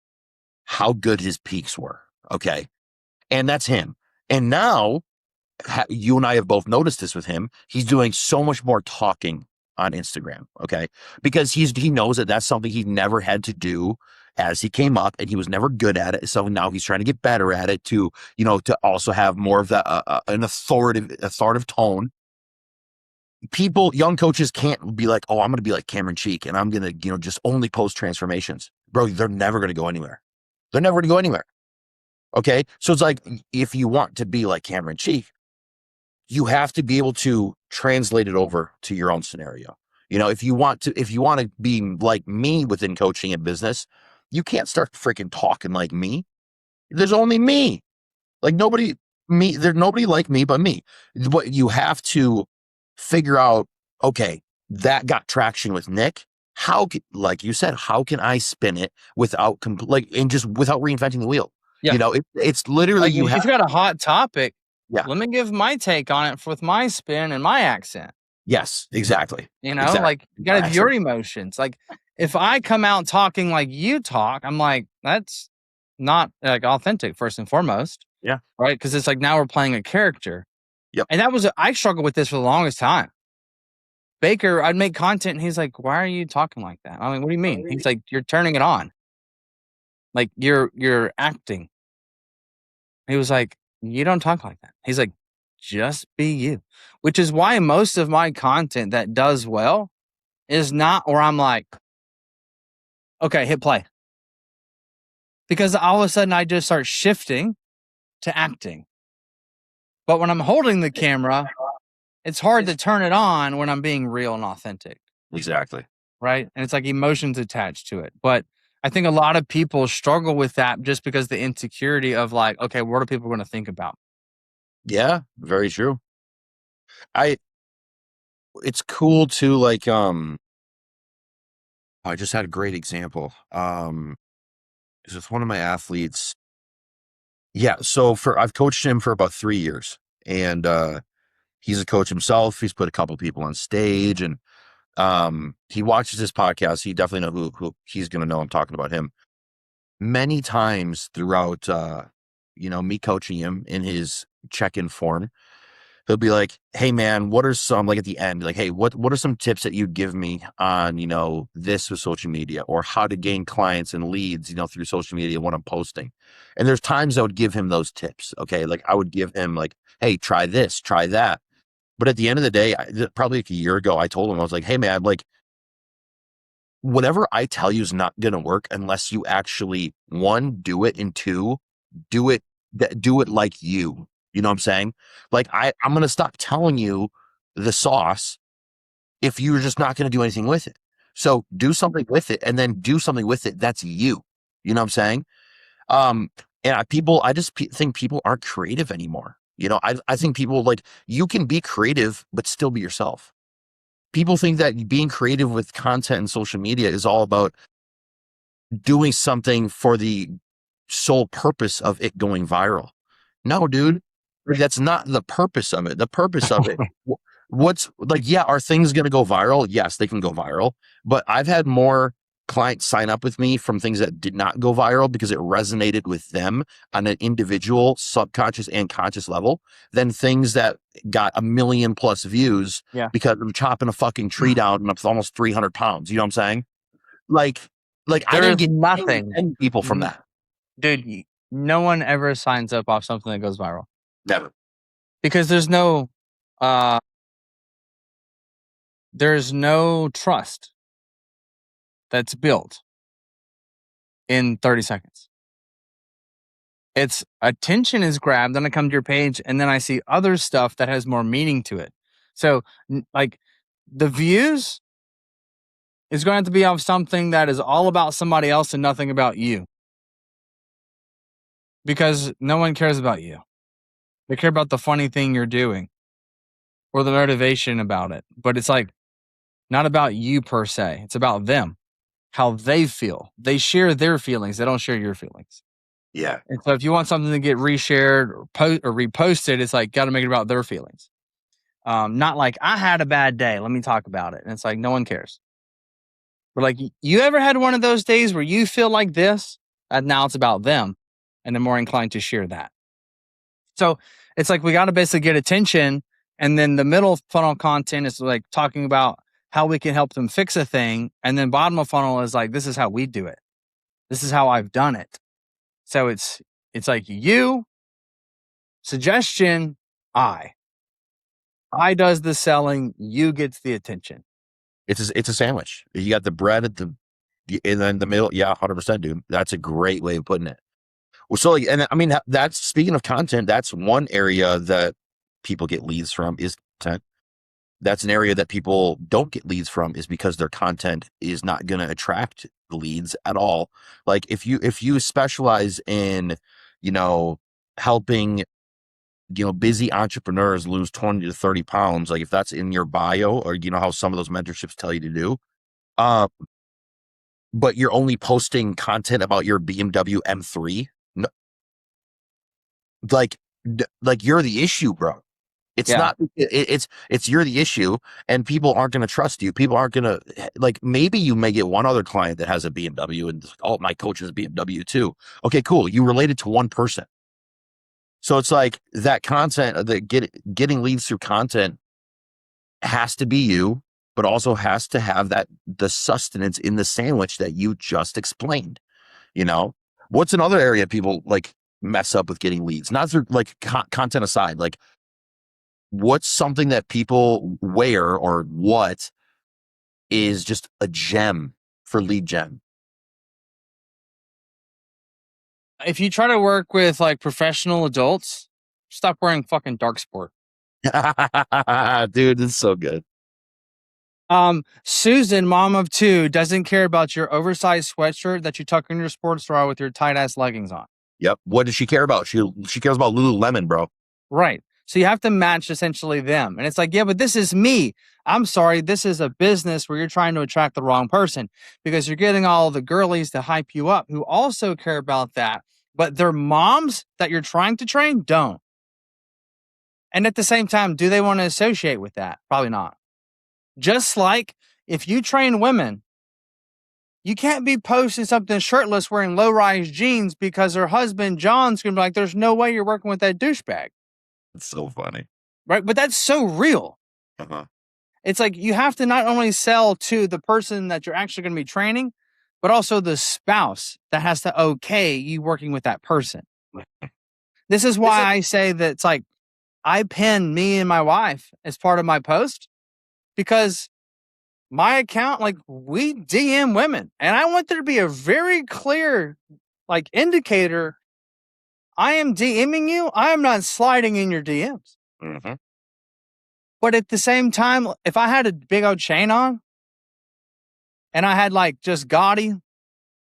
Speaker 1: how good his peaks were. Okay. And that's him. And now you and I have both noticed this with him. He's doing so much more talking on Instagram. Okay. Because he knows that that's something he never had to do as he came up, and he was never good at it. So now he's trying to get better at it to also have more of an authoritative tone. Young coaches can't be like, oh, I'm going to be like Cameron Cheek and I'm going to, just only post transformations. Bro, they're never going to go anywhere. They're never going to go anywhere. Okay. So it's like, if you want to be like Cameron Cheek, you have to be able to translate it over to your own scenario. If you want to be like me within coaching and business, you can't start freaking talking like me. There's only me. Like there's nobody like me but me. What you have to figure out, okay, that got traction with Nick. Like you said, how can I spin it without without reinventing the wheel?
Speaker 2: Yeah.
Speaker 1: It's literally,
Speaker 2: if you've got a hot topic,
Speaker 1: yeah.
Speaker 2: Let me give my take on it with my spin and my accent.
Speaker 1: Yes, exactly.
Speaker 2: Exactly. Like, you got to have your emotions. Like, if I come out talking like you talk, I'm like, that's not like authentic, first and foremost.
Speaker 1: Yeah.
Speaker 2: Right. Because it's like, now we're playing a character.
Speaker 1: Yep.
Speaker 2: And I struggled with this for the longest time. Baker, I'd make content and he's like, why are you talking like that? I'm like, what do you mean? He's like, you're turning it on. Like, you're acting. He was like, you don't talk like that. He's like, just be you. Which is why most of my content that does well is not where I'm like, okay, hit play. Because all of a sudden I just start shifting to acting. But when I'm holding the camera, it's hard to turn it on when I'm being real and authentic.
Speaker 1: Exactly.
Speaker 2: Right. And it's like emotions attached to it. But I think a lot of people struggle with that just because the insecurity of like, okay, what are people going to think about?
Speaker 1: Yeah, very true. It's cool too, like, I just had a great example. Is with one of my athletes. Yeah, so I've coached him for about 3 years, and he's a coach himself. He's put a couple people on stage, and he watches this podcast. He definitely know who he's gonna know I'm talking about him. Many times throughout me coaching him in his check-in form, he'll be like, "Hey man, what are some," like at the end, like, "Hey, what are some tips that you'd give me on, this with social media, or how to gain clients and leads, through social media when I'm posting?" And there's times I would give him those tips. Okay. Like I would give him like, "Hey, try this, try that." But at the end of the day, probably like a year ago, I told him, I was like, "Hey man, like whatever I tell you is not going to work unless you actually, one, do it, and two, do it, do it like you." You know what I'm saying? Like I'm going to stop telling you the sauce if you're just not going to do anything with it. So do something with it, and then do something with it that's you. You know what I'm saying? Um, and I just think people aren't creative anymore. I think people, like, you can be creative but still be yourself. People think that being creative with content and social media is all about doing something for the sole purpose of it going viral. No, dude, that's not the purpose of it. The purpose of it, what's like, yeah, are things going to go viral? Yes, they can go viral. But I've had more clients sign up with me from things that did not go viral because it resonated with them on an individual, subconscious, and conscious level than things that got 1 million+ views
Speaker 2: Yeah.
Speaker 1: because I'm chopping a fucking tree down and I'm almost 300 pounds. You know what I'm saying? Like, I
Speaker 2: There
Speaker 1: didn't
Speaker 2: is
Speaker 1: get
Speaker 2: nothing,
Speaker 1: 10 people from that.
Speaker 2: dude. No one ever signs up off something that goes viral
Speaker 1: Never.
Speaker 2: because uh, there's no trust that's built in 30 seconds. It's attention is grabbed, then I come to your page, and then I see other stuff that has more meaning to it. So, like, the views is going to have to be off something that is all about somebody else and nothing about you, because no one cares about you. They care about the funny thing you're doing or the motivation about it. But it's like not about you per se. It's about them, how they feel. They share their feelings. They don't share your feelings.
Speaker 1: Yeah.
Speaker 2: And so if you want something to get reshared or reposted, it's like got to make it about their feelings. Not like I had a bad day. Let me talk about it. And it's like no one cares. But like you ever had one of those days where you feel like this, and now it's about them, and they're more inclined to share that. So it's like we got to basically get attention, and then the middle funnel content is like talking about how we can help them fix a thing, and then bottom of funnel is like this is how we do it. This is how I've done it. So it's like you suggestion, I does the selling, you gets the attention.
Speaker 1: It's a sandwich. You got the bread and then the middle. Yeah, 100%, dude. That's a great way of putting it. Well, so like, and I mean, that's, speaking of content, that's one area that people get leads from is content. That's an area that people don't get leads from is because their content is not going to attract leads at all. Like if you specialize in, helping, busy entrepreneurs lose 20 to 30 pounds, like if that's in your bio, or how some of those mentorships tell you to do, um, but you're only posting content about your BMW M3, like, like you're the issue, bro. It's
Speaker 2: Yeah.
Speaker 1: not, it's you're the issue, and people aren't going to trust you. People aren't going to, like, maybe you may get one other client that has a BMW and, oh, my coach has a BMW too. Okay, cool. You related to one person. So it's like that content, getting leads through content has to be you, but also has to have the sustenance in the sandwich that you just explained. What's another area people like mess up with getting leads? Not through like content aside, like what's something that people wear, or what is just a gem for lead gen?
Speaker 2: If you try to work with like professional adults, stop wearing fucking dark sport.
Speaker 1: Dude, it's so good.
Speaker 2: Susan, mom of two, doesn't care about your oversized sweatshirt that you tuck in your sports bra with your tight ass leggings on.
Speaker 1: Yep. What does she care about? She cares about Lululemon, bro.
Speaker 2: Right. So you have to match essentially them. And it's like, yeah, but this is me. I'm sorry. This is a business where you're trying to attract the wrong person because you're getting all the girlies to hype you up who also care about that. But their moms that you're trying to train don't. And at the same time, do they want to associate with that? Probably not. Just like if you train women, you can't be posting something shirtless wearing low-rise jeans because her husband, John's going to be like, there's no way you're working with that douchebag.
Speaker 1: It's so funny.
Speaker 2: Right? But that's so real.
Speaker 1: Uh-huh.
Speaker 2: It's like you have to not only sell to the person that you're actually going to be training, but also the spouse that has to okay you working with that person. This is why I say that it's like I pin me and my wife as part of my post because my account, like we DM women, and I want there to be a very clear like indicator. I am DMing you. I am not sliding in your DMs.
Speaker 1: Mm-hmm.
Speaker 2: But at the same time, if I had a big old chain on and I had like just gaudy,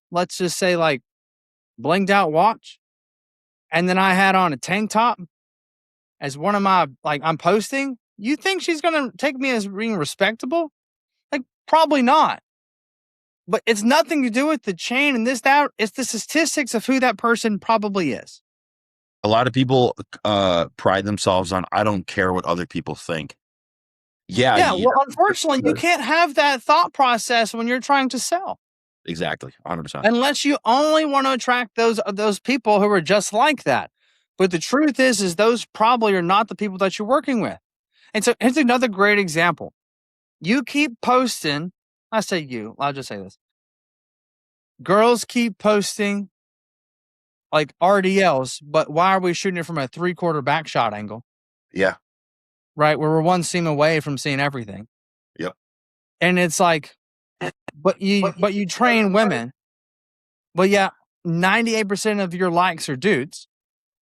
Speaker 2: let's just say like blinged out watch, and then I had on a tank top as one of my, like I'm posting, you think she's going to take me as being respectable? Like probably not. But it's nothing to do with the chain and this, that. It's the statistics of who that person probably is.
Speaker 1: A lot of people pride themselves on, I don't care what other people think. Yeah.
Speaker 2: Well, unfortunately, you can't have that thought process when you're trying to sell.
Speaker 1: Exactly. 100%.
Speaker 2: Unless you only want to attract those people who are just like that. But the truth is those probably are not the people that you're working with. And so here's another great example. You keep posting. I say you. I'll just say this. Girls keep posting like RDLs, but why are we shooting it from a 3/4 back shot angle?
Speaker 1: Yeah.
Speaker 2: Right, where we're one seam away from seeing everything.
Speaker 1: Yep.
Speaker 2: And it's like, but you train women, but yeah, 98% of your likes are dudes,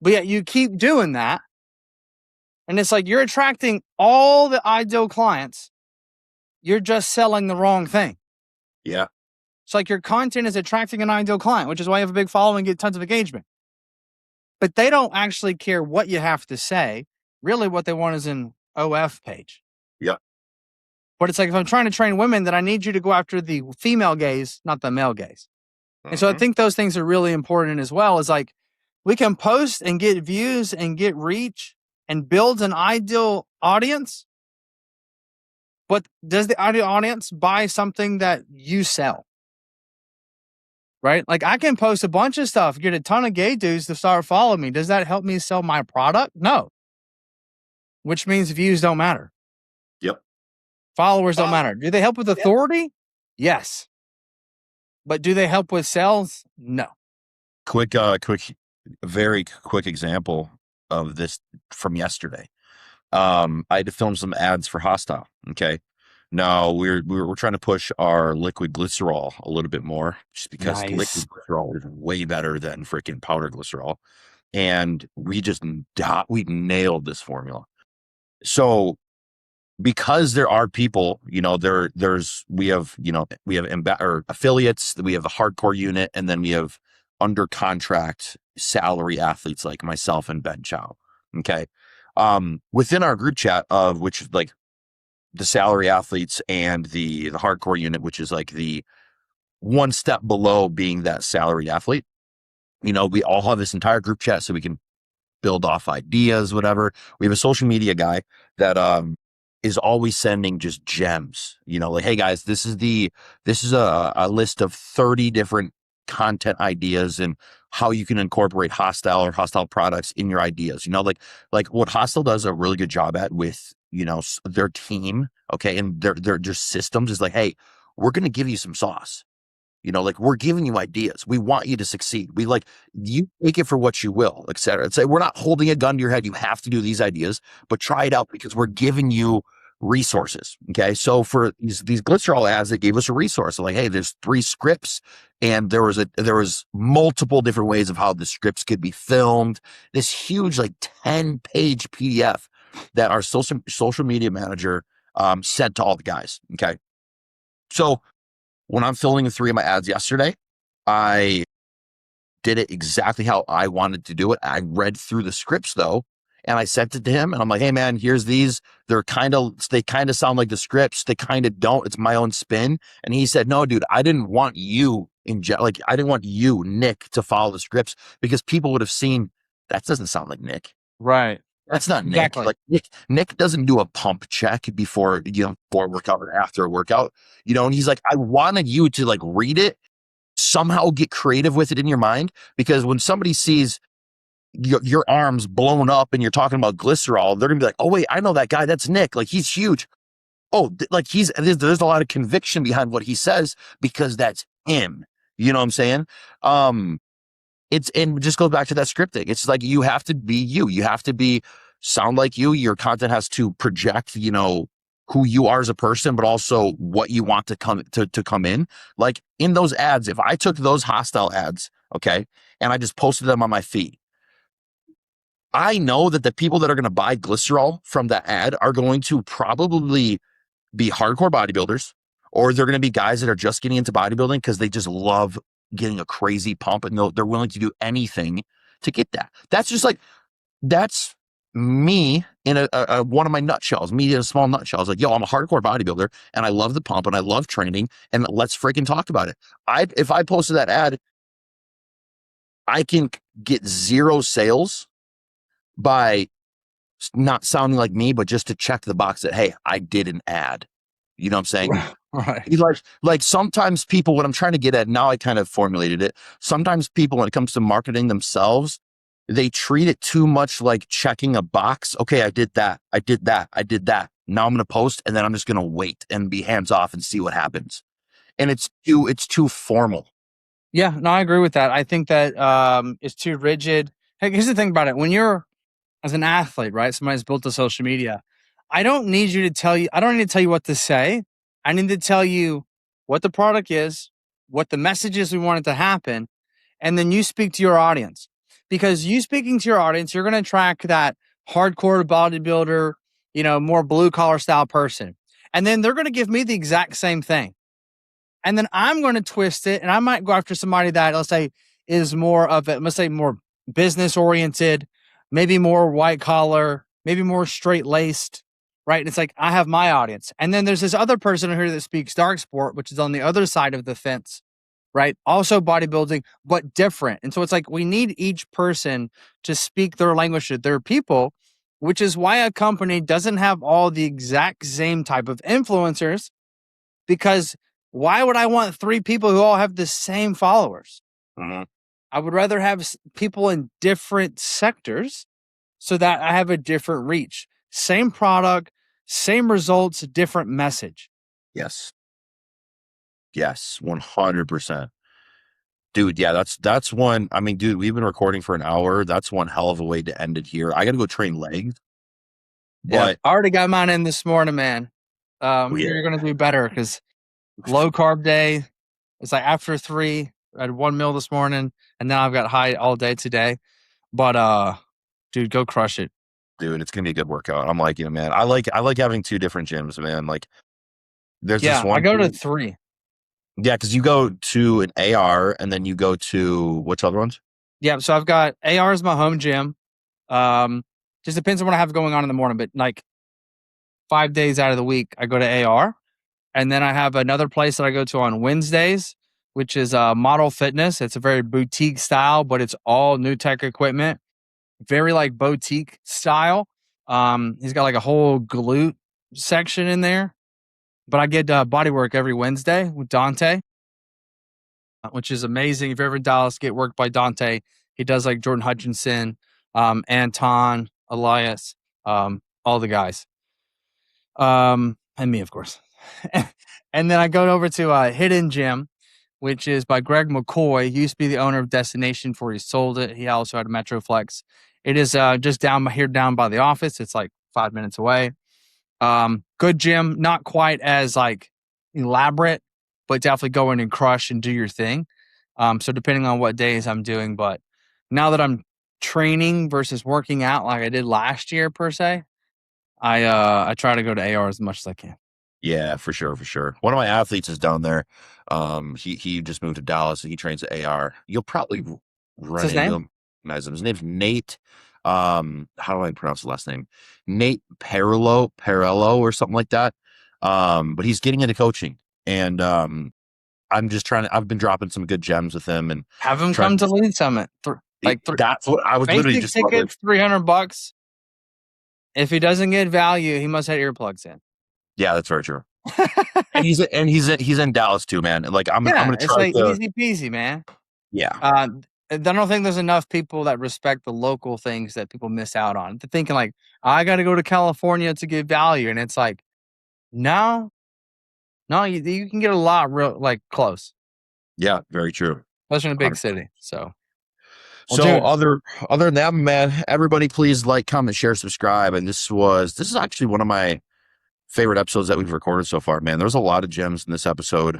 Speaker 2: but yet you keep doing that. And it's like you're attracting all the ideal clients. You're just selling the wrong thing.
Speaker 1: Yeah.
Speaker 2: It's like your content is attracting an ideal client, which is why you have a big following and get tons of engagement. But they don't actually care what you have to say. Really, what they want is an OF page.
Speaker 1: Yeah.
Speaker 2: But it's like if I'm trying to train women, then I need you to go after the female gaze, not the male gaze. Mm-hmm. And so I think those things are really important as well. Is like we can post and get views and get reach and build an ideal audience. But does the ideal audience buy something that you sell? Right? Like I can post a bunch of stuff, get a ton of gay dudes to start following me. Does that help me sell my product? No. Which means views don't matter.
Speaker 1: Yep.
Speaker 2: Followers don't matter. Do they help with authority? Yes. But do they help with sales? No.
Speaker 1: Very quick example of this from yesterday. I had to film some ads for Hostile. Okay. Now we're trying to push our liquid glycerol a little bit more, just because liquid glycerol is way better than freaking powder glycerol, and we nailed this formula. So because there are people, we have affiliates, we have a hardcore unit, and then we have under contract salary athletes like myself and Ben Chow. Okay. Within our group chat of which is like the salary athletes and the hardcore unit, which is like the one step below being that salaried athlete, we all have this entire group chat so we can build off ideas, whatever. We have a social media guy that is always sending just gems, like, hey guys, this is a list of 30 different content ideas and how you can incorporate Hostile products in your ideas. Like what Hostile does a really good job at with their team, okay, and their just systems is like, hey, we're going to give you some sauce. Like we're giving you ideas. We want you to succeed. We like you take it for what you will, etc. It's like we're not holding a gun to your head. You have to do these ideas, but try it out because we're giving you resources. Okay. So for these glycerol ads, they gave us a resource. Like, hey, there's 3 scripts, and there was multiple different ways of how the scripts could be filmed. This huge, like 10-page PDF that our social media manager sent to all the guys. Okay. So when I'm filming the 3 of my ads yesterday, I did it exactly how I wanted to do it. I read through the scripts though, and I sent it to him, and I'm like, hey man, here's these. They kind of sound like the scripts. They kind of don't. It's my own spin. And he said, no, dude, I didn't want you I didn't want you, Nick, to follow the scripts, because people would have seen that doesn't sound like Nick.
Speaker 2: Right.
Speaker 1: That's not Nick.
Speaker 2: Exactly.
Speaker 1: Like Nick doesn't do a pump check before workout or after a workout. And he's like, I wanted you to like read it, somehow get creative with it in your mind, because when somebody sees your arms blown up and you're talking about glycerol, they're gonna be like, oh wait, I know that guy. That's Nick. Like, he's huge. Oh, like there's a lot of conviction behind what he says, because that's him. You know what I'm saying? And it just goes back to that scripting. It's like, you have to be you. You have to sound like you. Your content has to project, who you are as a person, but also what you want to come in. Like in those ads, if I took those hostile ads, okay, and I just posted them on my feed, I know that the people that are going to buy glycerol from that ad are going to probably be hardcore bodybuilders, or they're going to be guys that are just getting into bodybuilding because they just love getting a crazy pump, and they're willing to do anything to get that. That's me in a one of my nutshells, me in a small nutshell. I was like, yo, I'm a hardcore bodybuilder and I love the pump and I love training, and let's freaking talk about it. If I posted that ad, I can get 0 sales by not sounding like me, but just to check the box that, hey, I did an ad. You know what I'm saying?
Speaker 2: Right.
Speaker 1: Like sometimes people, what I'm trying to get at now, I kind of formulated it. Sometimes people, when it comes to marketing themselves, they treat it too much like checking a box. Okay, I did that. I did that. I did that. Now I'm going to post, and then I'm just going to wait and be hands off and see what happens. And it's too formal.
Speaker 2: Yeah, no, I agree with that. I think that it's too rigid. Hey, here's the thing about it. When you're as an athlete, right? Somebody's built a social media. I don't need to tell you what to say. I need to tell you what the product is, what the message is we want it to happen, and then you speak to your audience. Because you speaking to your audience, you're going to attract that hardcore bodybuilder, more blue collar style person. And then they're going to give me the exact same thing. And then I'm going to twist it, and I might go after somebody that, let's say, is more of it, let's say more business oriented, maybe more white collar, maybe more straight laced, right? And it's like, I have my audience. And then there's this other person here that speaks dark sport, which is on the other side of the fence, right? Also bodybuilding, but different. And so it's like, we need each person to speak their language to their people, which is why a company doesn't have all the exact same type of influencers, because why would I want 3 people who all have the same followers?
Speaker 1: Mm-hmm.
Speaker 2: I would rather have people in different sectors so that I have a different reach. Same product, same results, different message.
Speaker 1: Yes. Yes, 100%. Dude, yeah, that's one. I mean, dude, we've been recording for an hour. That's one hell of a way to end it here. I got to go train legs. But
Speaker 2: I already got mine in this morning, man.
Speaker 1: yeah.
Speaker 2: You're going to do better because low carb day. It's like after 3, I had 1 meal this morning, and now I've got high all day today. But dude, go crush it.
Speaker 1: Dude, it's gonna be a good workout. I'm liking it, man. I like having 2 different gyms, man. Like there's this one.
Speaker 2: I go to 3.
Speaker 1: Yeah, because you go to an AR and then you go to which other ones?
Speaker 2: Yeah, so I've got AR as my home gym. Just depends on what I have going on in the morning, but like 5 days out of the week, I go to AR. And then I have another place that I go to on Wednesdays, which is Model Fitness. It's a very boutique style, but it's all new tech equipment. Very like boutique style. He's got like a whole glute section in there. But I get body work every Wednesday with Dante, which is amazing. If you're ever in Dallas, get worked by Dante. He does like Jordan Hutchinson, Anton, Elias, all the guys. And me, of course. And then I go over to Hidden Gym, which is by Greg McCoy. He used to be the owner of Destination before he sold it. He also had a Metroflex. It is just down by the office. It's like 5 minutes away. good gym, not quite as like elaborate, but definitely go in and crush and do your thing. So depending on what days I'm doing, but now that I'm training versus working out like I did last year per se, I try to go to AR as much as I can.
Speaker 1: Yeah, for sure, for sure. One of my athletes is down there. He just moved to Dallas and he trains at AR. You'll probably
Speaker 2: What's
Speaker 1: run
Speaker 2: his
Speaker 1: into
Speaker 2: name?
Speaker 1: him. Recognize him. His name's Nate. How do I pronounce the last name? Nate Perello or something like that. But he's getting into coaching, and I'm just trying to. I've been dropping some good gems with him, and
Speaker 2: Have him
Speaker 1: trying
Speaker 2: come
Speaker 1: to
Speaker 2: to
Speaker 1: just.
Speaker 2: Lead Summit.
Speaker 1: That's what I was literally
Speaker 2: Basic
Speaker 1: just about to.
Speaker 2: tickets, $300. If he doesn't get value, he must have earplugs in.
Speaker 1: Yeah, that's very true. And he's in Dallas too, man. And like I'm
Speaker 2: Yeah,
Speaker 1: gonna
Speaker 2: it's
Speaker 1: try
Speaker 2: like
Speaker 1: to.
Speaker 2: easy peasy, man.
Speaker 1: Yeah.
Speaker 2: I don't think there's enough people that respect the local things that people miss out on. They're thinking like, I got to go to California to get value, and it's like, no, you can get a lot real like close,
Speaker 1: Yeah, very true.
Speaker 2: especially in a big
Speaker 1: 100%.
Speaker 2: city. So, well,
Speaker 1: So
Speaker 2: dude,
Speaker 1: other than that, man, everybody please like, comment, share, subscribe. And this is actually one of my favorite episodes that we've recorded so far, man. There's a lot of gems in this episode.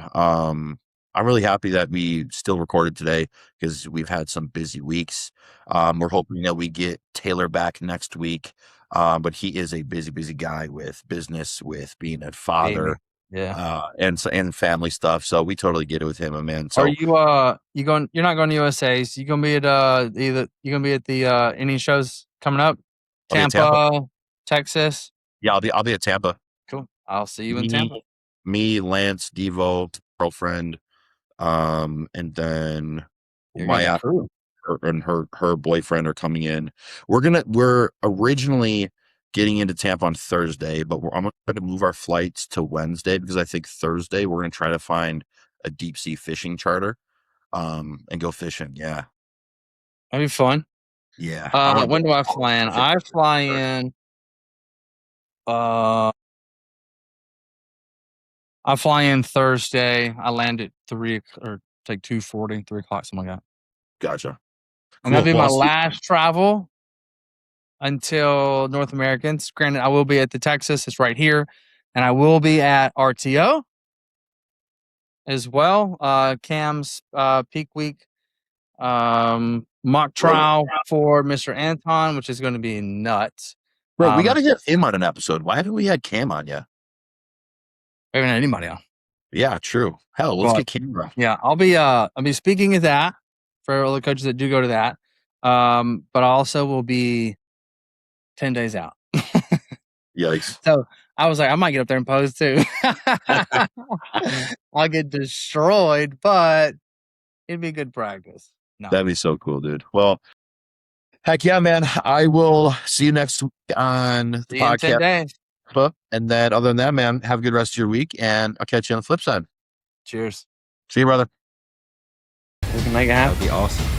Speaker 1: I'm really happy that we still recorded today because we've had some busy weeks. We're hoping that we get Taylor back next week. But he is a busy guy with business, with being a
Speaker 2: baby,
Speaker 1: father,
Speaker 2: yeah.
Speaker 1: and family stuff. So we totally get it with him, man.
Speaker 2: Are
Speaker 1: So
Speaker 2: you going? You're not going to USA's. You gonna be at you gonna be at the any shows coming up?
Speaker 1: I'll be at Tampa.
Speaker 2: Tampa, Texas.
Speaker 1: Yeah, I'll be at Tampa.
Speaker 2: Cool. I'll see you in Tampa.
Speaker 1: Me, Lance, Devo, girlfriend, and then
Speaker 2: You got a crew.
Speaker 1: her boyfriend are coming in. We're originally getting into Tampa on Thursday, but I'm gonna try to move our flights to Wednesday because I think Thursday we're gonna try to find a deep sea fishing charter, and go fishing. Yeah,
Speaker 2: That'd be fun.
Speaker 1: yeah. I want to
Speaker 2: When
Speaker 1: go.
Speaker 2: do I fly in? I fly in. Uh, I fly in Thursday. I land at 3 or like 2:40, 3 o'clock, something like that.
Speaker 1: Gotcha.
Speaker 2: And that'll
Speaker 1: Cool.
Speaker 2: be
Speaker 1: Well,
Speaker 2: my
Speaker 1: I'll see.
Speaker 2: last travel until North Americans. Granted, I will be at the Texas. It's right here, and I will be at RTO as well. Cam's peak week. Mock trial for Mr. Anton, which is going to be nuts.
Speaker 1: Bro, we got to get him on an episode. Why haven't we had Cam on yet?
Speaker 2: We haven't had anybody on.
Speaker 1: Yeah, true. Hell, let's get Cam on.
Speaker 2: Yeah, I'll be speaking of that for all the coaches that do go to that. But I also will be 10 days out.
Speaker 1: Yikes.
Speaker 2: So I was like, I might get up there and pose too. I'll get destroyed, but it'd be good practice. No.
Speaker 1: That'd be so cool, dude. Well, heck yeah, man. I will see you next week on the
Speaker 2: See you in 10
Speaker 1: podcast.
Speaker 2: days.
Speaker 1: And then other than that, man, have a good rest of your week and I'll catch you on the flip side.
Speaker 2: Cheers.
Speaker 1: See you, brother.
Speaker 2: We can make it happen.
Speaker 3: That would be awesome.